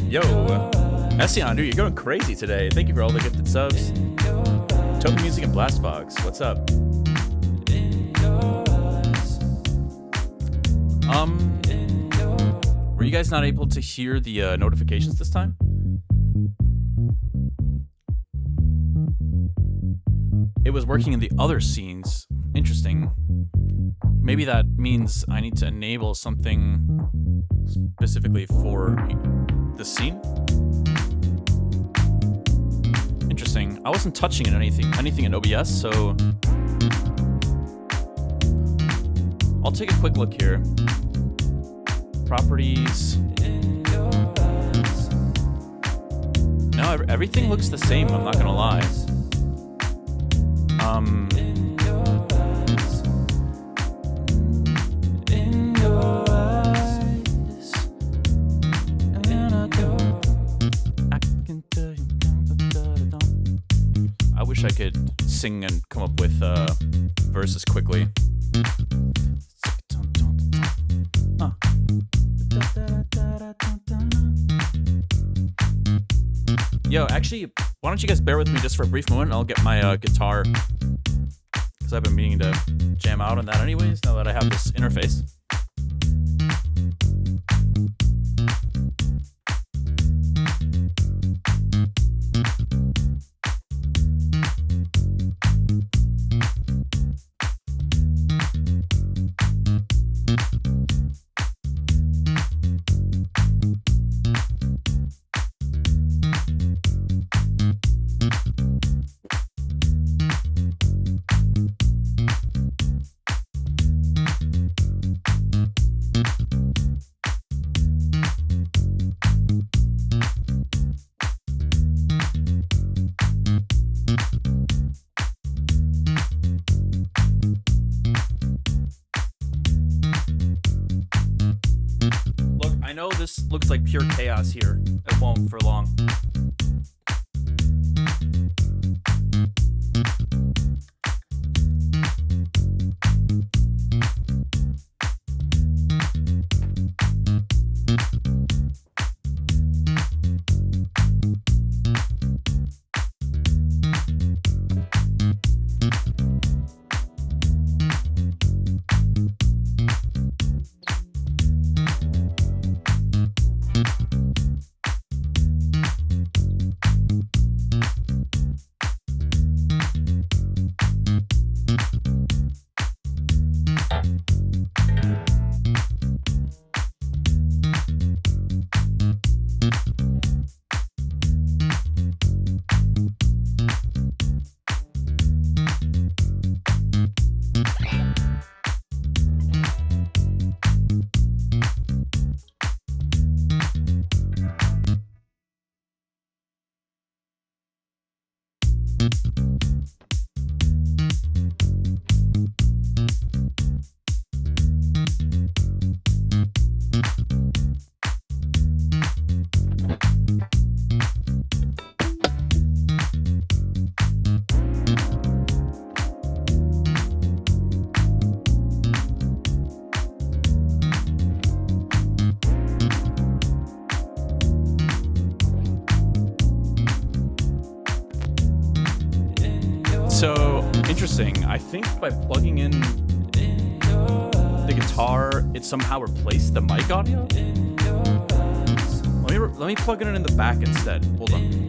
Yo, Ession, dude, you're going crazy today. Thank you for all the gifted subs. Token Music and Blast Fox, what's up? Were you guys not able to hear the notifications this time? It was working in the other scenes. Interesting. Maybe that means I need to enable something specifically for the scene. Interesting. I wasn't touching anything in OBS, so I'll take a quick look here. Properties. No, everything looks the same, I'm not gonna lie. I wish I could sing and come up with verses quickly. Yo, actually, why don't you guys bear with me just for a brief moment? I'll get my guitar, because I've been meaning to jam out on that anyways, now that I have this interface. this looks like pure chaos here. It won't for long. So interesting. I think by plugging in the guitar, it somehow replaced the mic audio. Let me plug it in the back instead. Hold on.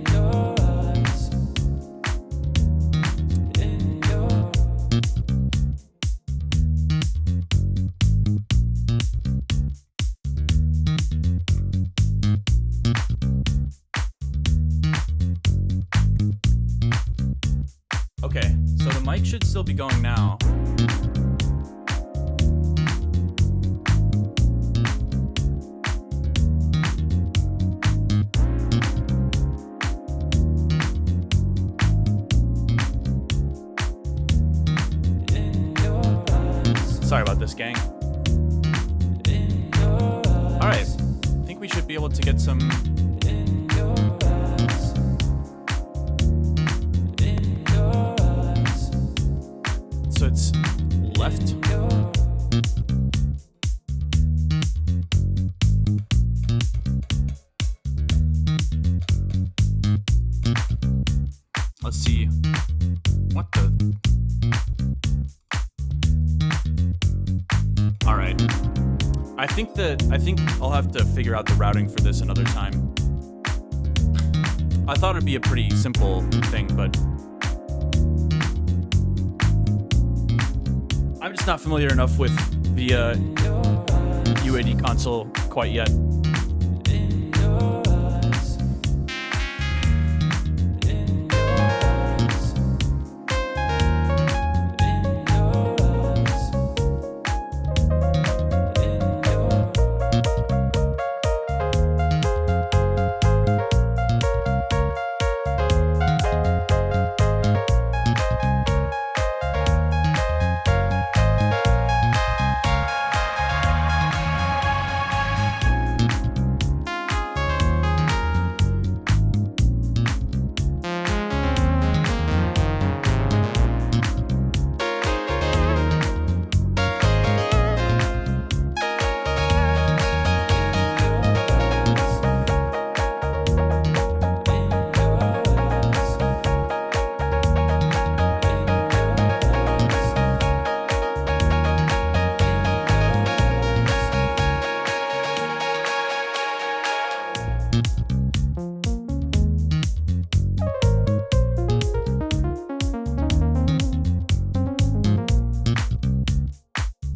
Okay, so the mic should still be going now. Sorry about this, gang. Alright, I think we should be able to get some... So it's left. Let's see. What the? All right. I think I'll have to figure out the routing for this another time. I thought it'd be a pretty simple thing, but I'm just not familiar enough with the UAD console quite yet.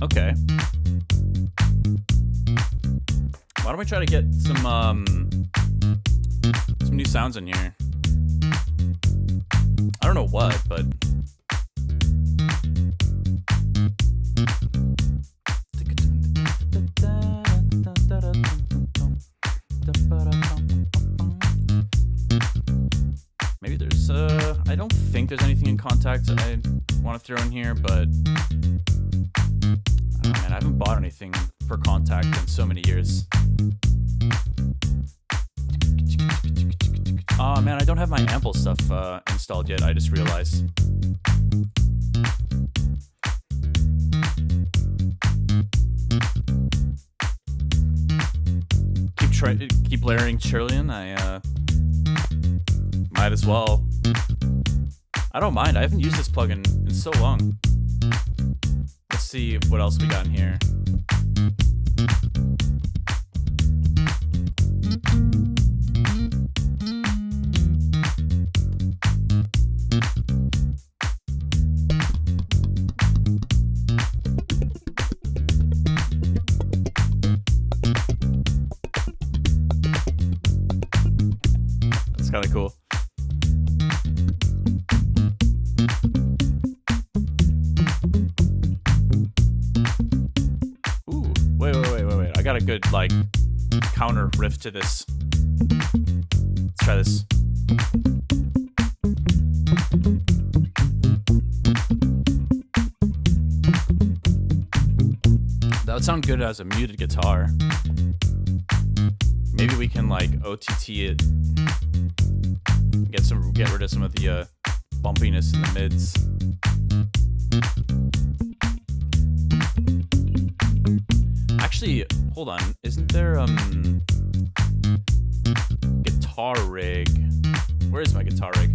Okay. Why don't we try to get some new sounds in here? I don't know what, but maybe there's I don't think there's anything in Contact that I want to throw in here, but I don't know, man, I haven't bought anything for Contact in so many years. Oh man, I don't have my ample stuff installed yet. I just realized. Keep layering Trillion. I might as well. I don't mind. I haven't used this plugin in so long. Let's see what else we got in here. That's kind of cool. Ooh, wait. I got a good, like, counter riff to this. Let's try this. That would sound good as a muted guitar. Maybe we can, like, OTT it. Get rid of some of the bumpiness in the mids. Actually, hold on. Isn't there guitar rig? Where is my guitar rig?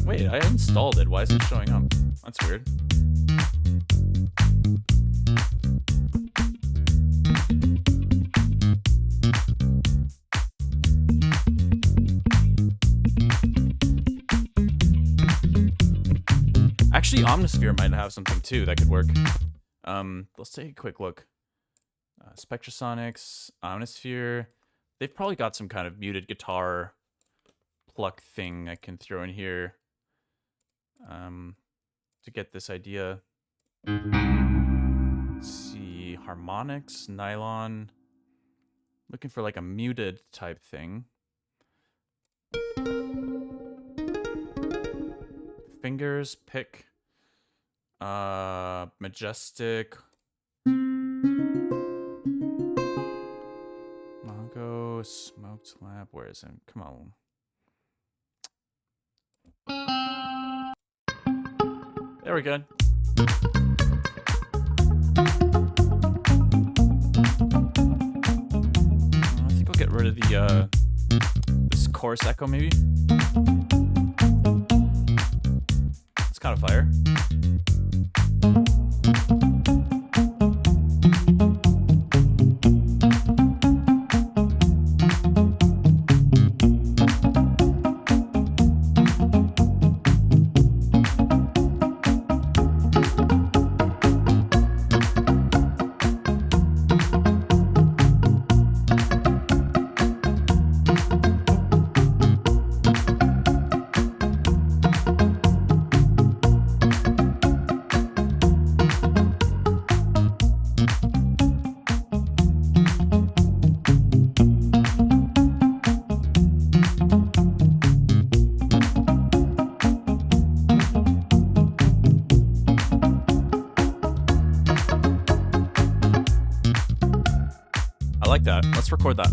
Wait, I installed it. Why is it showing up? That's weird. Actually, Omnisphere might have something too that could work. Let's take a quick look. Spectrasonics, Omnisphere. They've probably got some kind of muted guitar pluck thing I can throw in here to get this idea. Let's see, harmonics, nylon. Looking for like a muted type thing. Fingers, pick, majestic, Mongo, smoked lab. Where is it? Come on. There we go. I think I'll get rid of the this chorus echo maybe. It's kind of fire. I like that. Let's record that.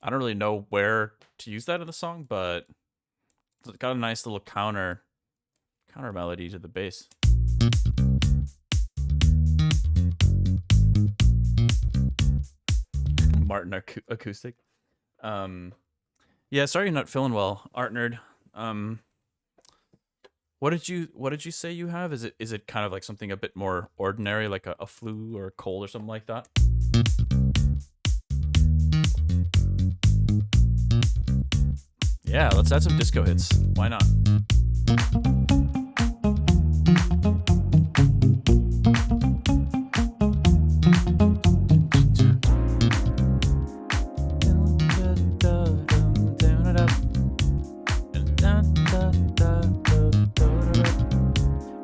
I don't really know where to use that in the song, but it's got a nice little counter melody to the bass. Martin acoustic. Yeah, sorry you're not feeling well, Art Nerd. What did you say you have? Is it kind of like something a bit more ordinary, like a flu or a cold or something like that? Yeah, let's add some disco hits. Why not?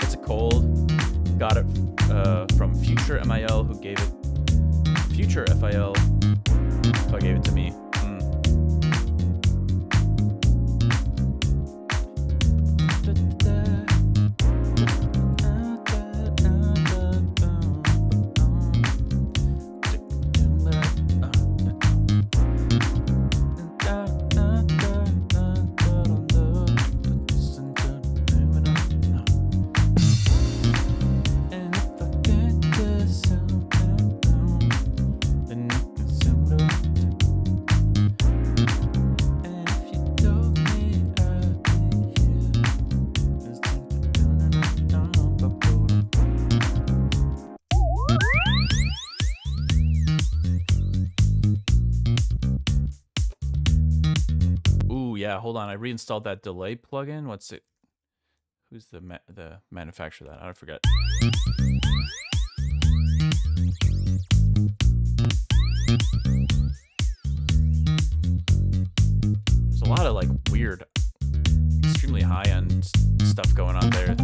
It's a cold. Got it yeah, hold on. I reinstalled that delay plugin. What's it? Who's the manufacturer of that? I forget. There's a lot of like weird, extremely high-end stuff going on there.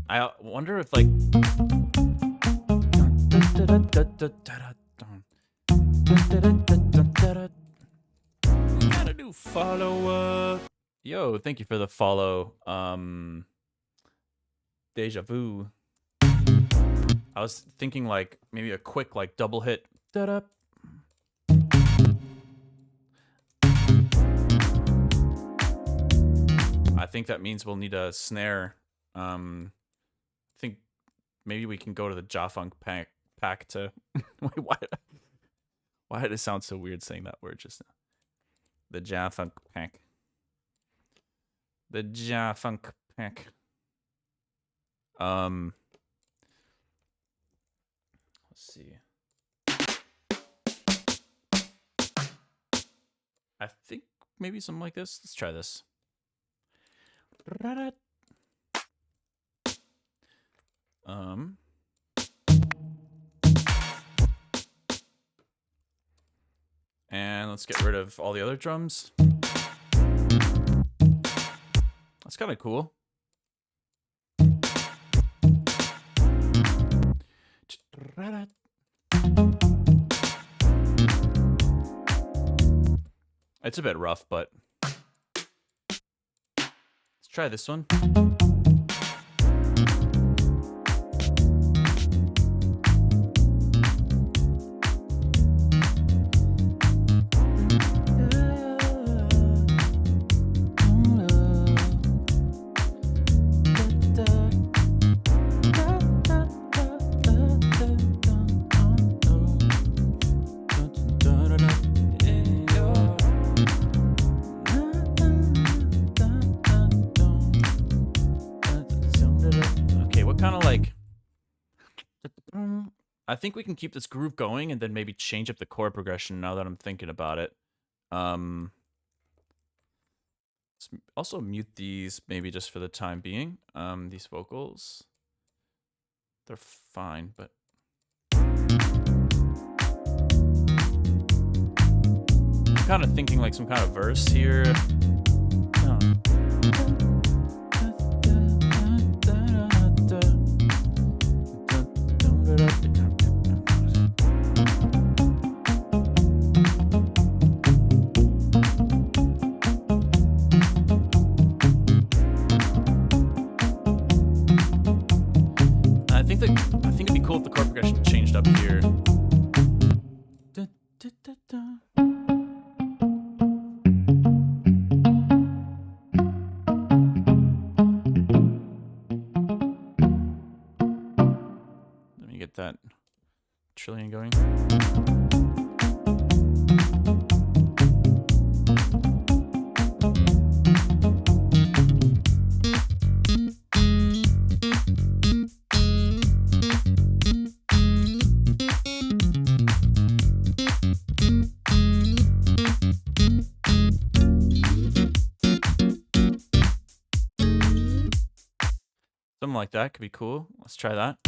I wonder if like we got a new follower. Yo, thank you for the follow. Deja vu. I was thinking like maybe a quick like double hit. I think that means we'll need a snare. I think maybe we can go to the Jafunk pack to. Wait, why did it sound so weird saying that word just now? The Jafunk pack. The Jafunk pack. Let's see. I think maybe something like this. Let's try this. And let's get rid of all the other drums. That's kind of cool. It's a bit rough, but let's try this one. I think we can keep this groove going and then maybe change up the chord progression now that I'm thinking about it. Let's also mute these maybe just for the time being. These vocals, they're fine, but I'm kind of thinking like some kind of verse here. I think it'd be cool if the chord progression changed up here. Let me get that trillion going. Something like that could be cool. Let's try that.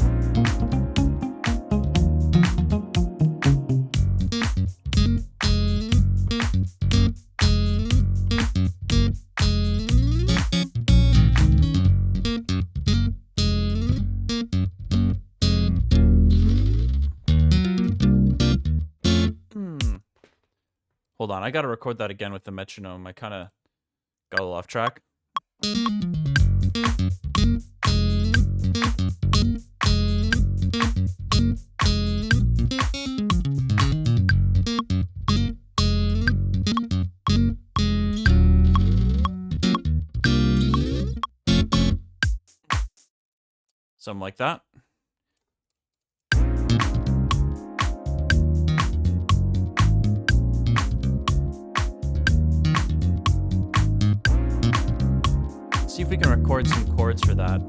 Hold on, I gotta record that again with the metronome. I kind of got a little off track. Something like that. we can record some chords for that.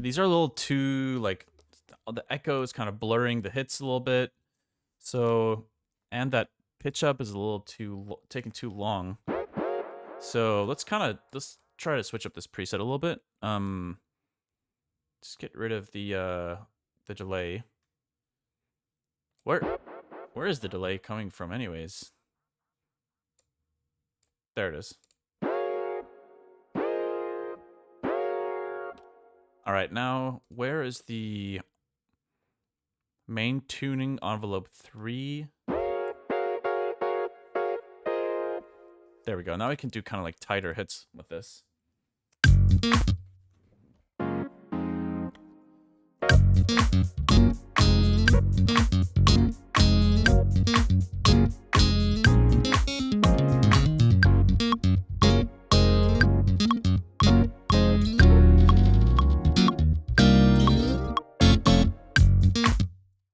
These are a little too, like, the echo is kind of blurring the hits a little bit. So, and that pitch up is a little too, taking too long. So let's try to switch up this preset a little bit. Just get rid of the delay. Where is the delay coming from anyways? There it is. All right, now where is the main tuning envelope 3? There we go. Now we can do kind of like tighter hits with this.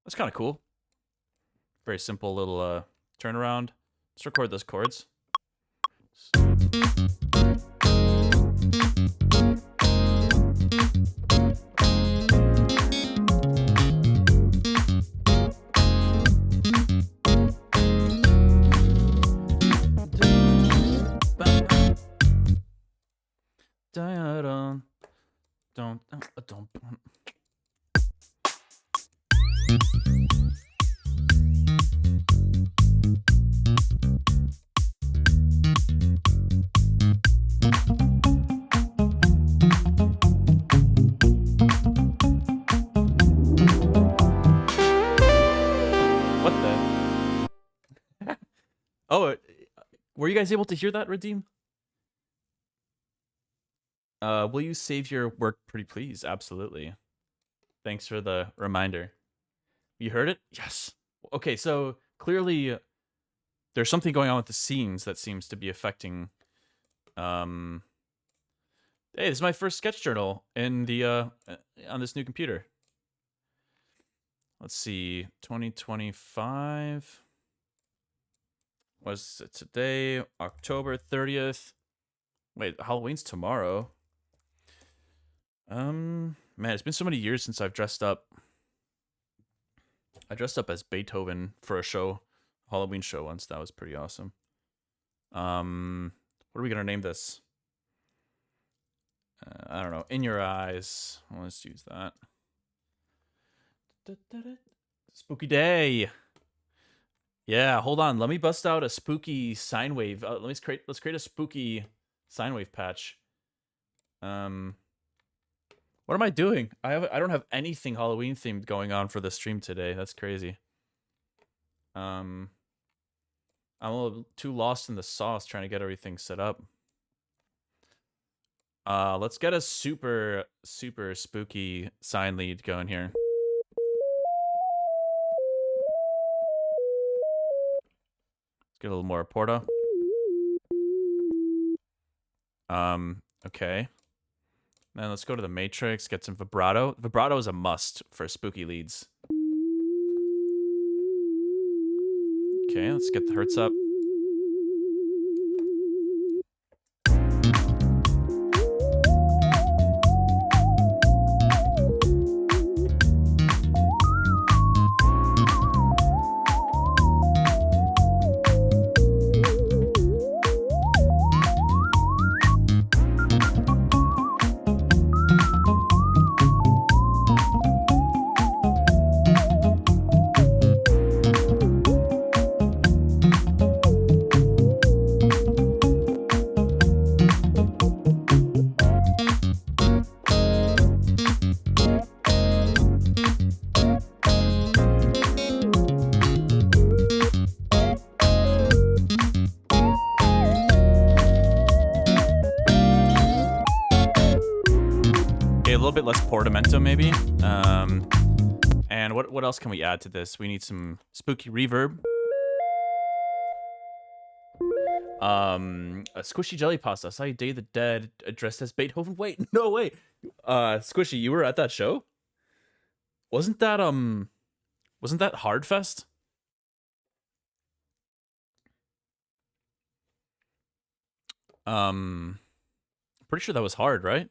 That's kind of cool. Very simple little turnaround. Let's record those chords. Don't. What the? Oh, were you guys able to hear that, Redeem? Will you save your work, pretty please? Absolutely. Thanks for the reminder. You heard it? Yes. Okay, so clearly there's something going on with the scenes that seems to be affecting. Hey, this is my first sketch journal in the on this new computer. Let's see, 2025. Was it today? October 30th. Wait, Halloween's tomorrow. Man, it's been so many years since I've dressed up. I dressed up as Beethoven for a show, Halloween show once. That was pretty awesome. What are we gonna name this? I don't know. In Your Eyes. Well, let's use that. Spooky day. Yeah, hold on. Let me bust out a spooky sine wave. Let's create a spooky sine wave patch. What am I doing? I don't have anything Halloween themed going on for the stream today. That's crazy. I'm a little too lost in the sauce trying to get everything set up. Let's get a super spooky sine lead going here. Let's get a little more Porta. Okay. Then let's go to the Matrix, get some vibrato. Vibrato is a must for spooky leads. Okay, let's get the hertz up. Bit less portamento maybe. And what else can we add to this? We need some spooky reverb. A squishy jelly pasta. I saw you Day of the Dead dressed as Beethoven. Wait, no way. Squishy, you were at that show? Wasn't that Hardfest? Pretty sure that was Hard, right?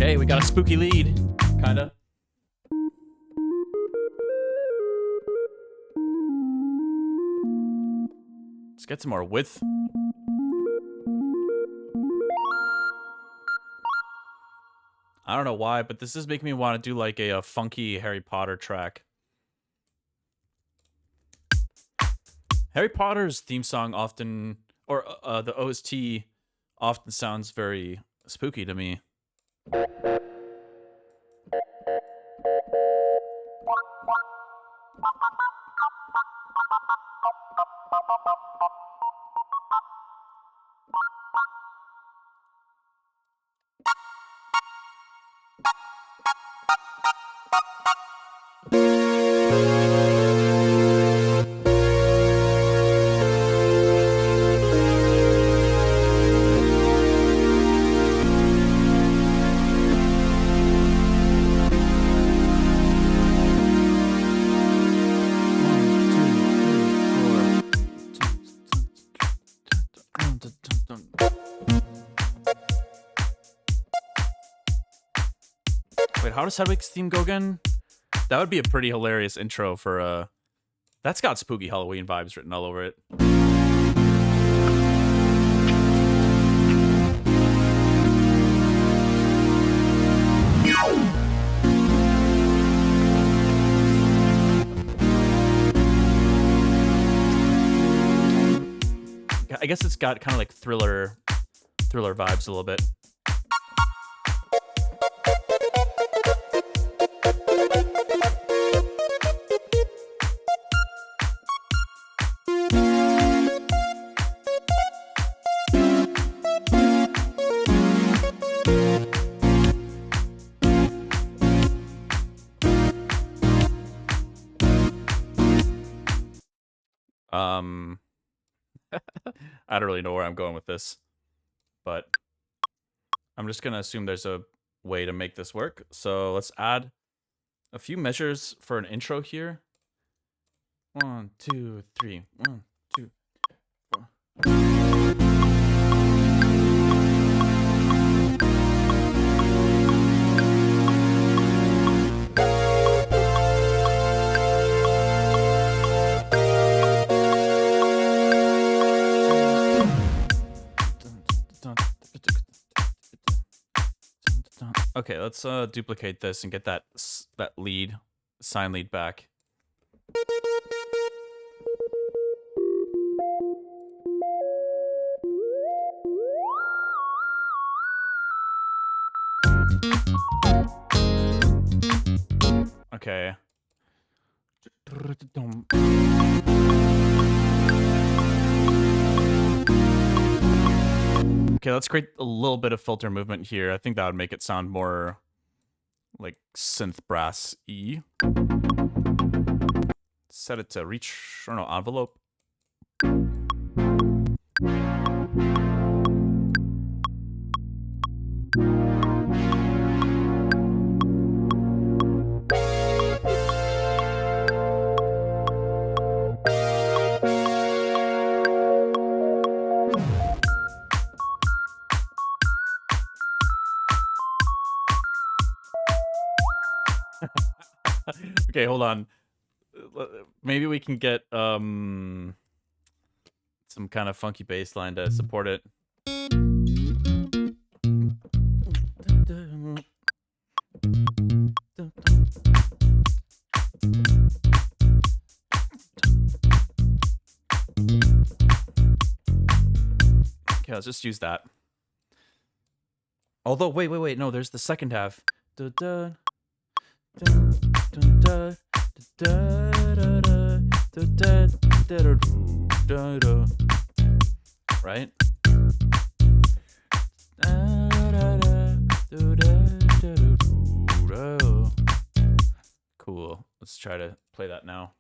Okay, we got a spooky lead, kinda. Let's get some more width. I don't know why, but this is making me want to do like a funky Harry Potter track. Harry Potter's theme song often, or the OST often sounds very spooky to me. Wait, how does Hedwig's theme go again? That would be a pretty hilarious intro for that's got spooky Halloween vibes written all over it. I guess it's got kind of like thriller vibes a little bit. I don't really know where I'm going with this, but I'm just gonna assume there's a way to make this work. So let's add a few measures for an intro here. 1, 2, 3. 1, 2, 4. Okay, let's duplicate this and get that lead, sign lead back. Okay. Okay, let's create a little bit of filter movement here. I think that would make it sound more like synth brass-y. Set it to reach, or no, envelope. Okay, hold on. Maybe we can get some kind of funky bass line to support it. Okay, let's just use that. Although, wait, no, there's the second half. Right? Cool. Let's try to play that now.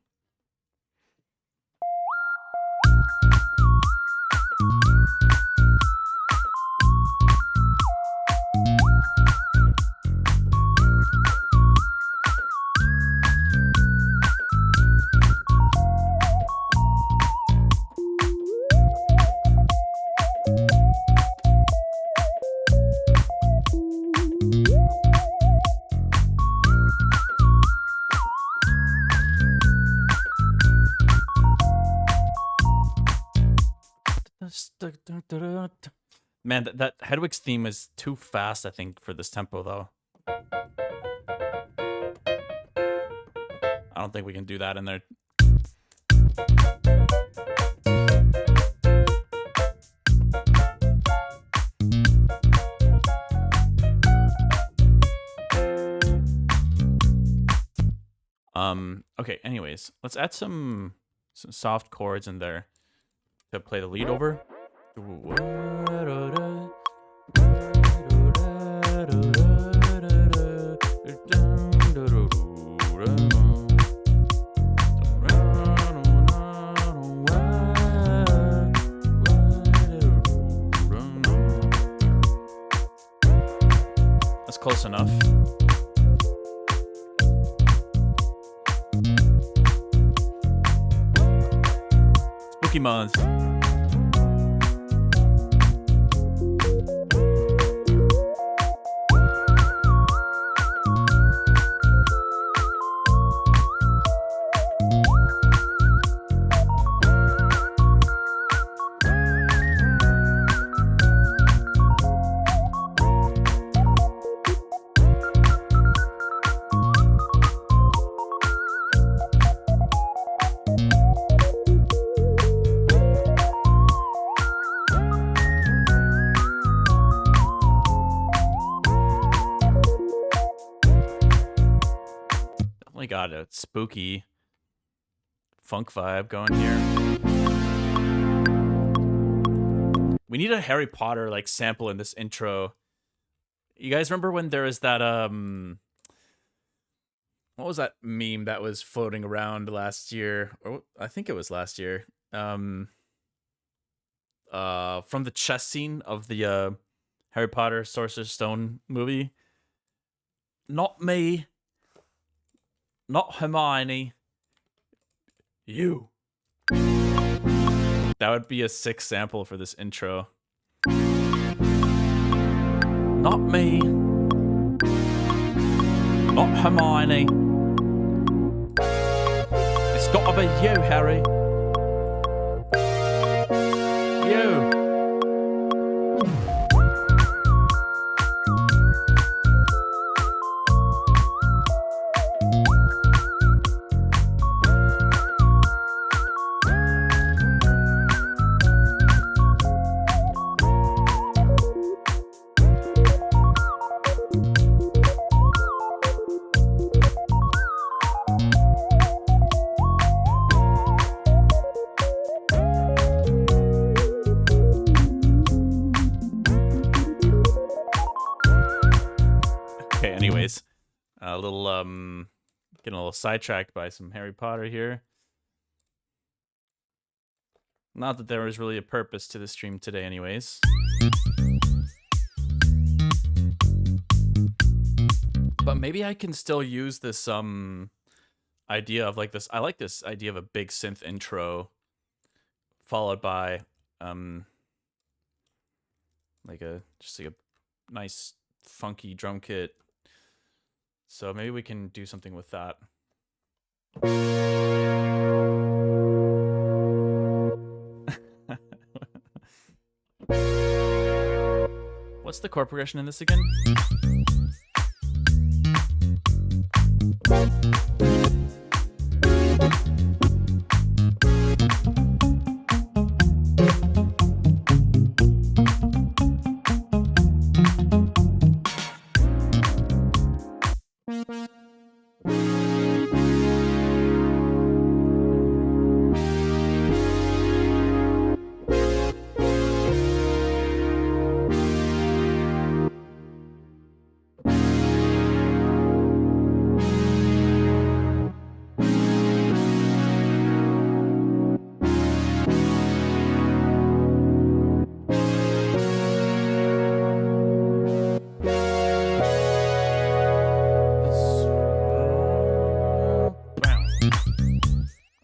Man, that Hedwig's theme is too fast, I think, for this tempo, though. I don't think we can do that in there. Okay, anyways, let's add some soft chords in there to play the lead over. That's close enough. Spooky month. Got a spooky funk vibe going here. We need a Harry Potter like sample in this intro. You guys remember when there was that what was that meme that was floating around last year? Or I think it was last year. From the chess scene of the Harry Potter Sorcerer's Stone movie. Not me. Not Hermione. You. That would be a sick sample for this intro. Not me. Not Hermione. It's gotta be you, Harry. You. anyways, a little getting a little sidetracked by some Harry Potter here. Not that there was really a purpose to the stream today, anyways. But maybe I can still use this idea of like this. I like this idea of a big synth intro followed by like a nice funky drum kit. So maybe we can do something with that. What's the chord progression in this again?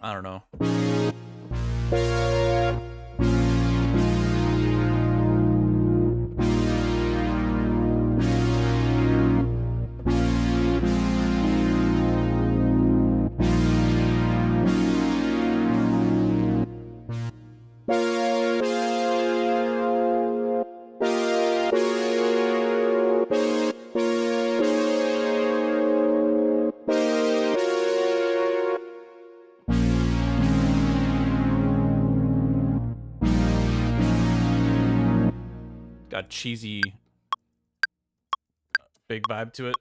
I don't know. Got cheesy, big vibe to it.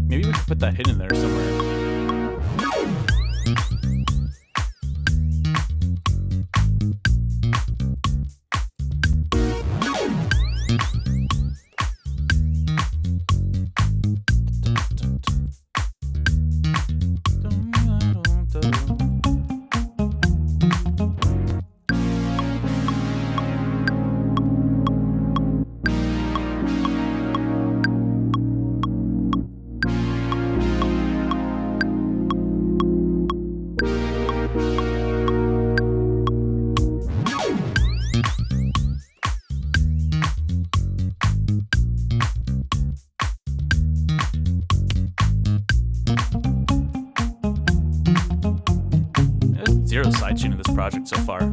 Maybe we could put that hit in there somewhere. There's zero sidechain in this project so far.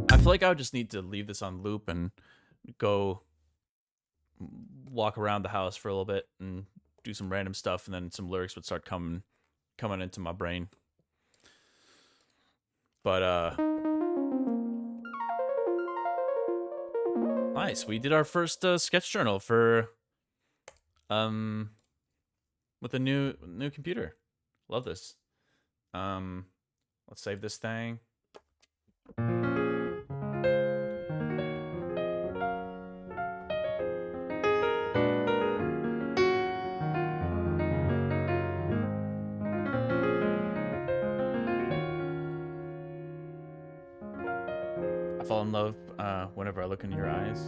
I feel like I would just need to leave this on loop and go walk around the house for a little bit and do some random stuff, and then some lyrics would start coming into my brain. But nice. We did our first sketch journal for with a new computer. Love this. Let's save this thing. fall in love whenever I look into your eyes.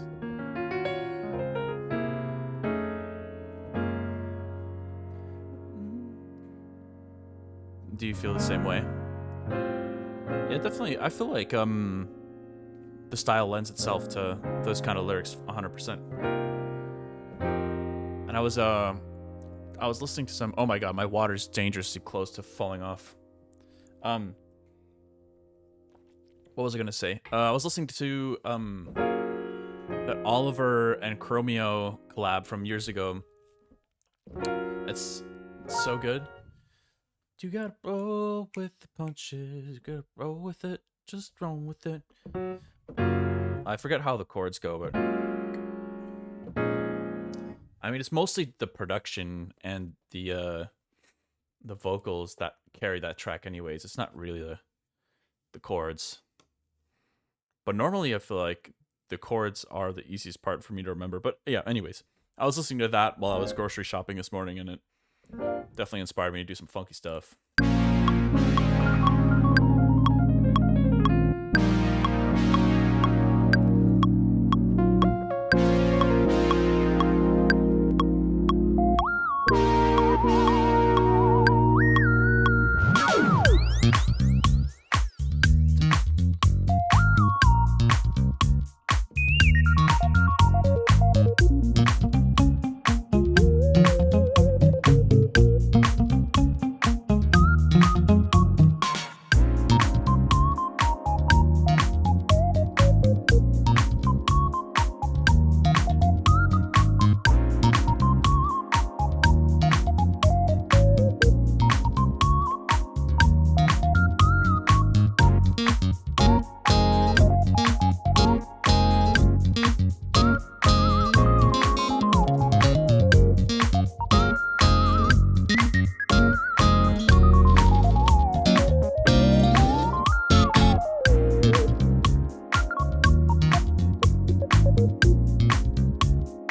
Do you feel the same way? Yeah, definitely. I feel like the style lends itself to those kind of lyrics 100%. And I was listening to some. Oh my god, my water's dangerously close to falling off. What was I gonna say? I was listening to the Oliver and Chromeo collab from years ago. It's so good. You gotta roll with the punches. You gotta roll with it. Just roll with it. I forget how the chords go, but I mean, it's mostly the production and the vocals that carry that track. Anyways, it's not really the chords. But normally, I feel like the chords are the easiest part for me to remember. But yeah, anyways, I was listening to that while I was grocery shopping this morning, and it definitely inspired me to do some funky stuff.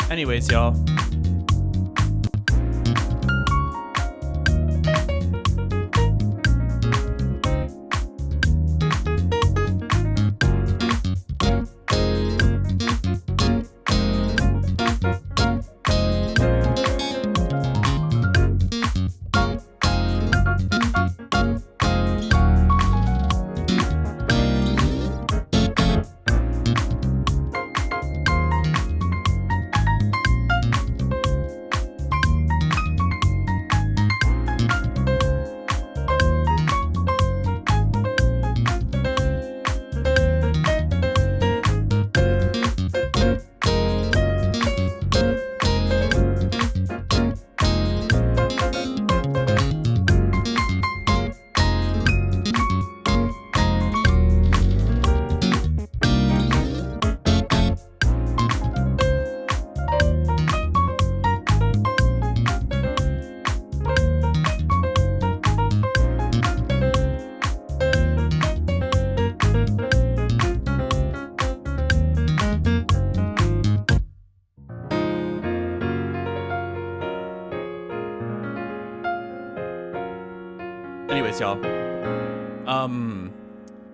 Anyways, y'all. Anyways, y'all.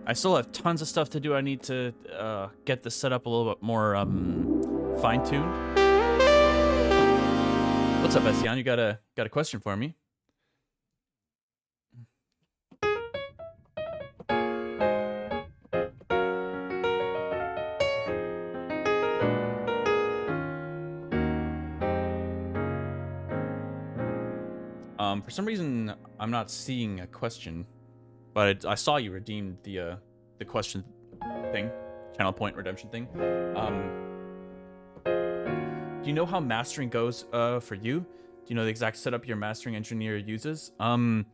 I still have tons of stuff to do. I need to get this set up a little bit more fine-tuned. What's up, Essian? You got a question for me? For some reason, I'm not seeing a question, but I saw you redeemed the question thing, channel point redemption thing. Do you know how mastering goes for you? Do you know the exact setup your mastering engineer uses? I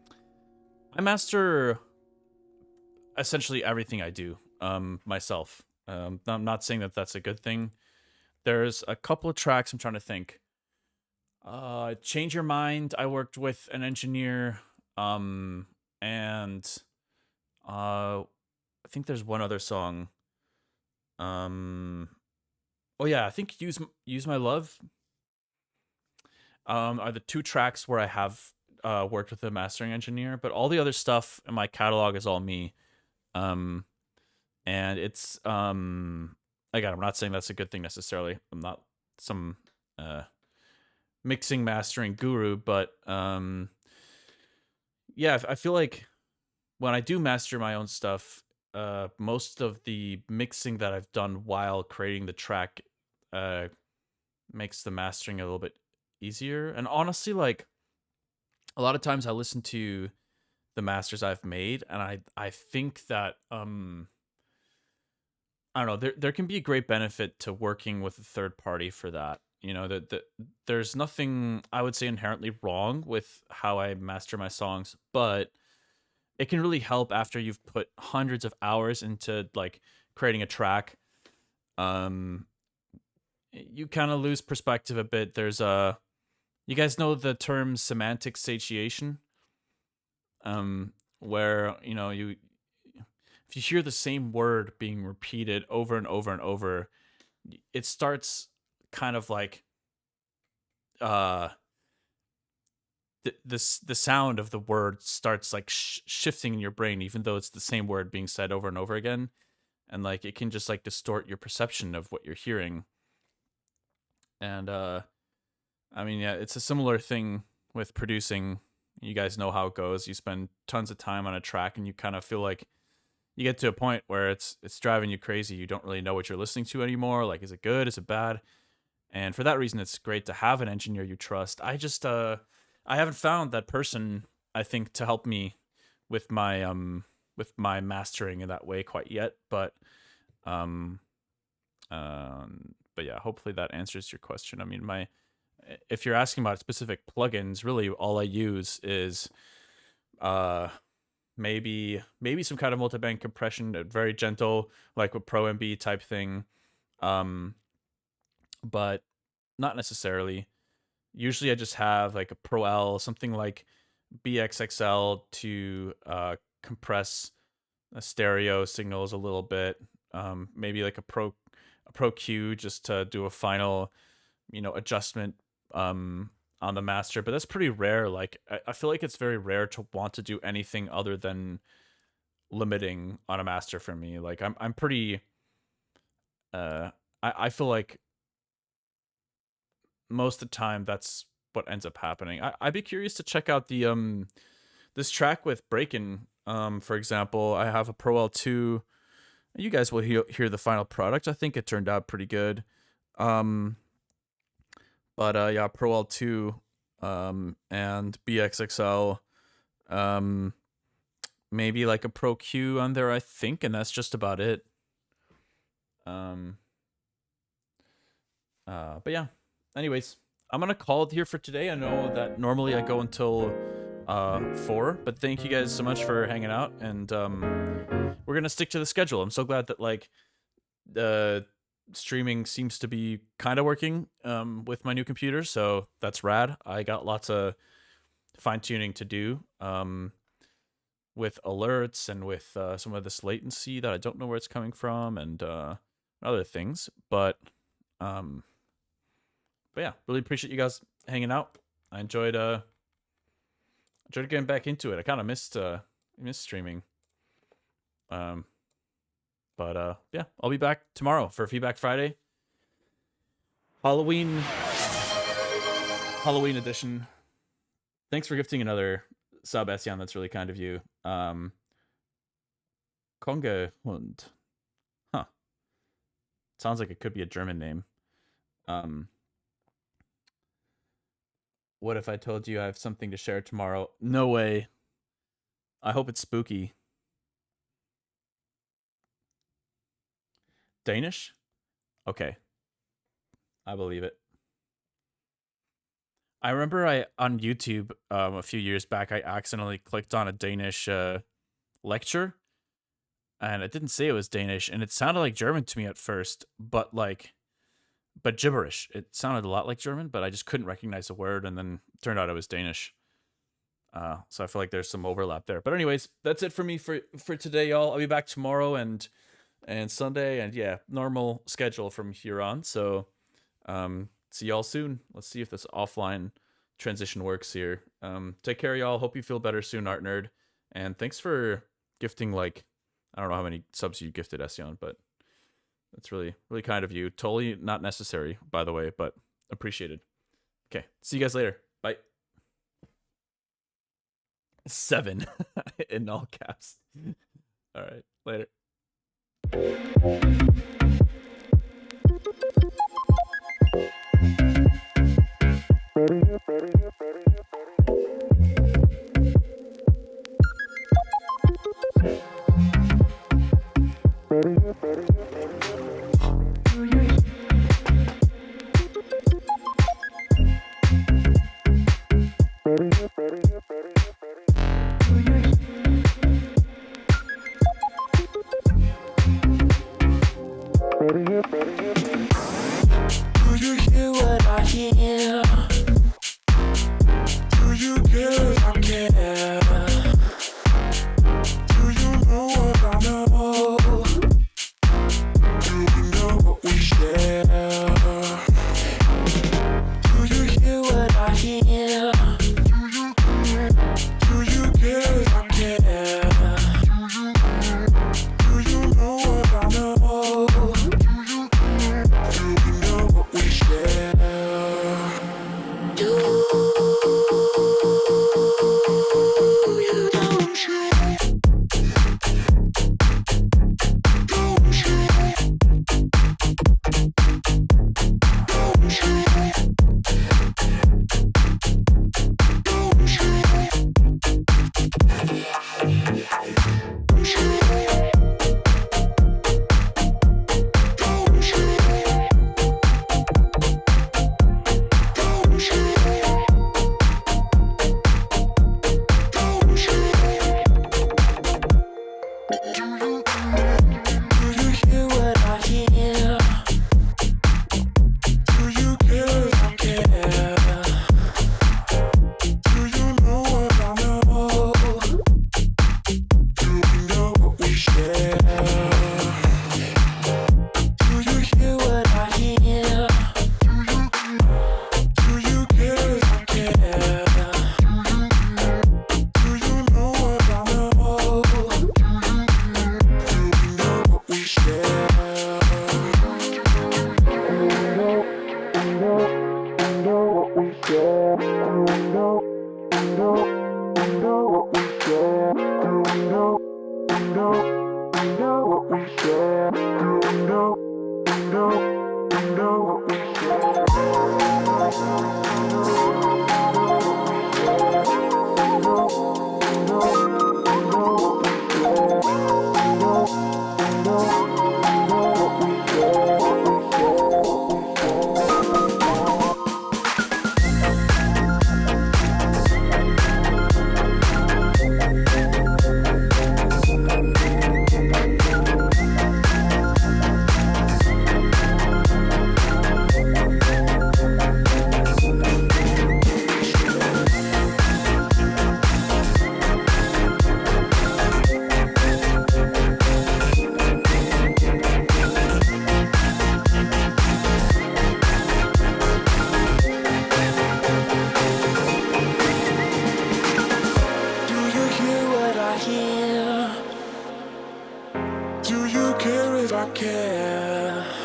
master essentially everything I do myself. I'm not saying that that's a good thing. There's a couple of tracks I'm trying to think. Change Your Mind, I worked with an engineer, and I think there's one other song. Oh yeah, I think Use My Love are the two tracks where I have worked with a mastering engineer, but all the other stuff in my catalog is all me. And and it's again, I'm not saying that's a good thing necessarily. I'm not some uh mixing mastering guru, but yeah, I feel like when I do master my own stuff, most of the mixing that I've done while creating the track uh makes the mastering a little bit easier. And honestly, like a lot of times I listen to the masters I've made, and I think that I don't know, there can be a great benefit to working with a third party for that. You know, that there's nothing I would say inherently wrong with how I master my songs, but it can really help after you've put hundreds of hours into like creating a track. Um you kind of lose perspective a bit. There's a You guys know the term semantic satiation? Where, you know, you if you hear the same word being repeated over and over and over, it starts kind of like uh the sound of the word starts like shifting in your brain, even though it's the same word being said over and over again, and like it can just like distort your perception of what you're hearing. And I mean, yeah, it's a similar thing with producing. You guys know how it goes. You spend tons of time on a track, and you kind of feel like you get to a point where it's driving you crazy. You don't really know what you're listening to anymore. Like, is it good? Is it bad? And for that reason, it's great to have an engineer you trust. I haven't found that person, I think, to help me with my mastering in that way quite yet. Um but yeah, hopefully that answers your question. I mean, my if you're asking about specific plugins, really all I use is uh maybe some kind of multiband compression, very gentle, like a Pro MB type thing. Um, but not necessarily. Usually I just have like a Pro L, something like BXXL to compress stereo signals a little bit. Maybe like a Pro Q just to do a final, you know, adjustment on the master. But that's pretty rare. Like I feel like it's very rare to want to do anything other than limiting on a master for me. Like I'm pretty uh I feel like most of the time that's what ends up happening. I'd be curious to check out the this track with Breakin'. For example, I have a Pro L2. You guys will hear the final product. I think it turned out pretty good. Um but yeah, Pro L2 and BXXL, maybe like a Pro Q on there, I think, and that's just about it. Um but yeah. Anyways, I'm gonna call it here for today. I know that normally I go until 4, but thank you guys so much for hanging out, and we're gonna stick to the schedule. I'm so glad that like the streaming seems to be kind of working with my new computer, so that's rad. I got lots of fine tuning to do with alerts and with some of this latency that I don't know where it's coming from, and other things. Um, but yeah, really appreciate you guys hanging out. I enjoyed getting back into it. I kind of missed streaming. Um, but yeah, I'll be back tomorrow for Feedback Friday, Halloween Halloween edition. Thanks for gifting another sub, Essian. That's really kind of you. Konge Hund. Huh. Sounds like it could be a German name. Um, what if I told you I have something to share tomorrow? No way. I hope it's spooky. Danish? Okay, I believe it. I remember I on YouTube a few years back I accidentally clicked on a Danish lecture, and it didn't say it was Danish, and it sounded like German to me at first, but gibberish. It sounded a lot like German, but I just couldn't recognize a word, and then it turned out it was Danish. So I feel like there's some overlap there. But anyways, that's it for me for today, y'all. I'll be back tomorrow and Sunday, and yeah, normal schedule from here on. So see y'all soon. Let's see if this offline transition works here. Take care, y'all. Hope you feel better soon, Art Nerd. And thanks for gifting like I don't know how many subs you gifted, Ession, but that's really, really kind of you. Totally not necessary, by the way, but appreciated. Okay, see you guys later. Bye. 7 in all caps. All right, later. Do you hear what I hear? Do you care if I care? Do you know what I know? Do we know what we share? Do you hear what I hear? Do you care if I care? Do you know what I know? Do we know what we share? Do you don't you? Don't you? Don't you? Do you care if I care?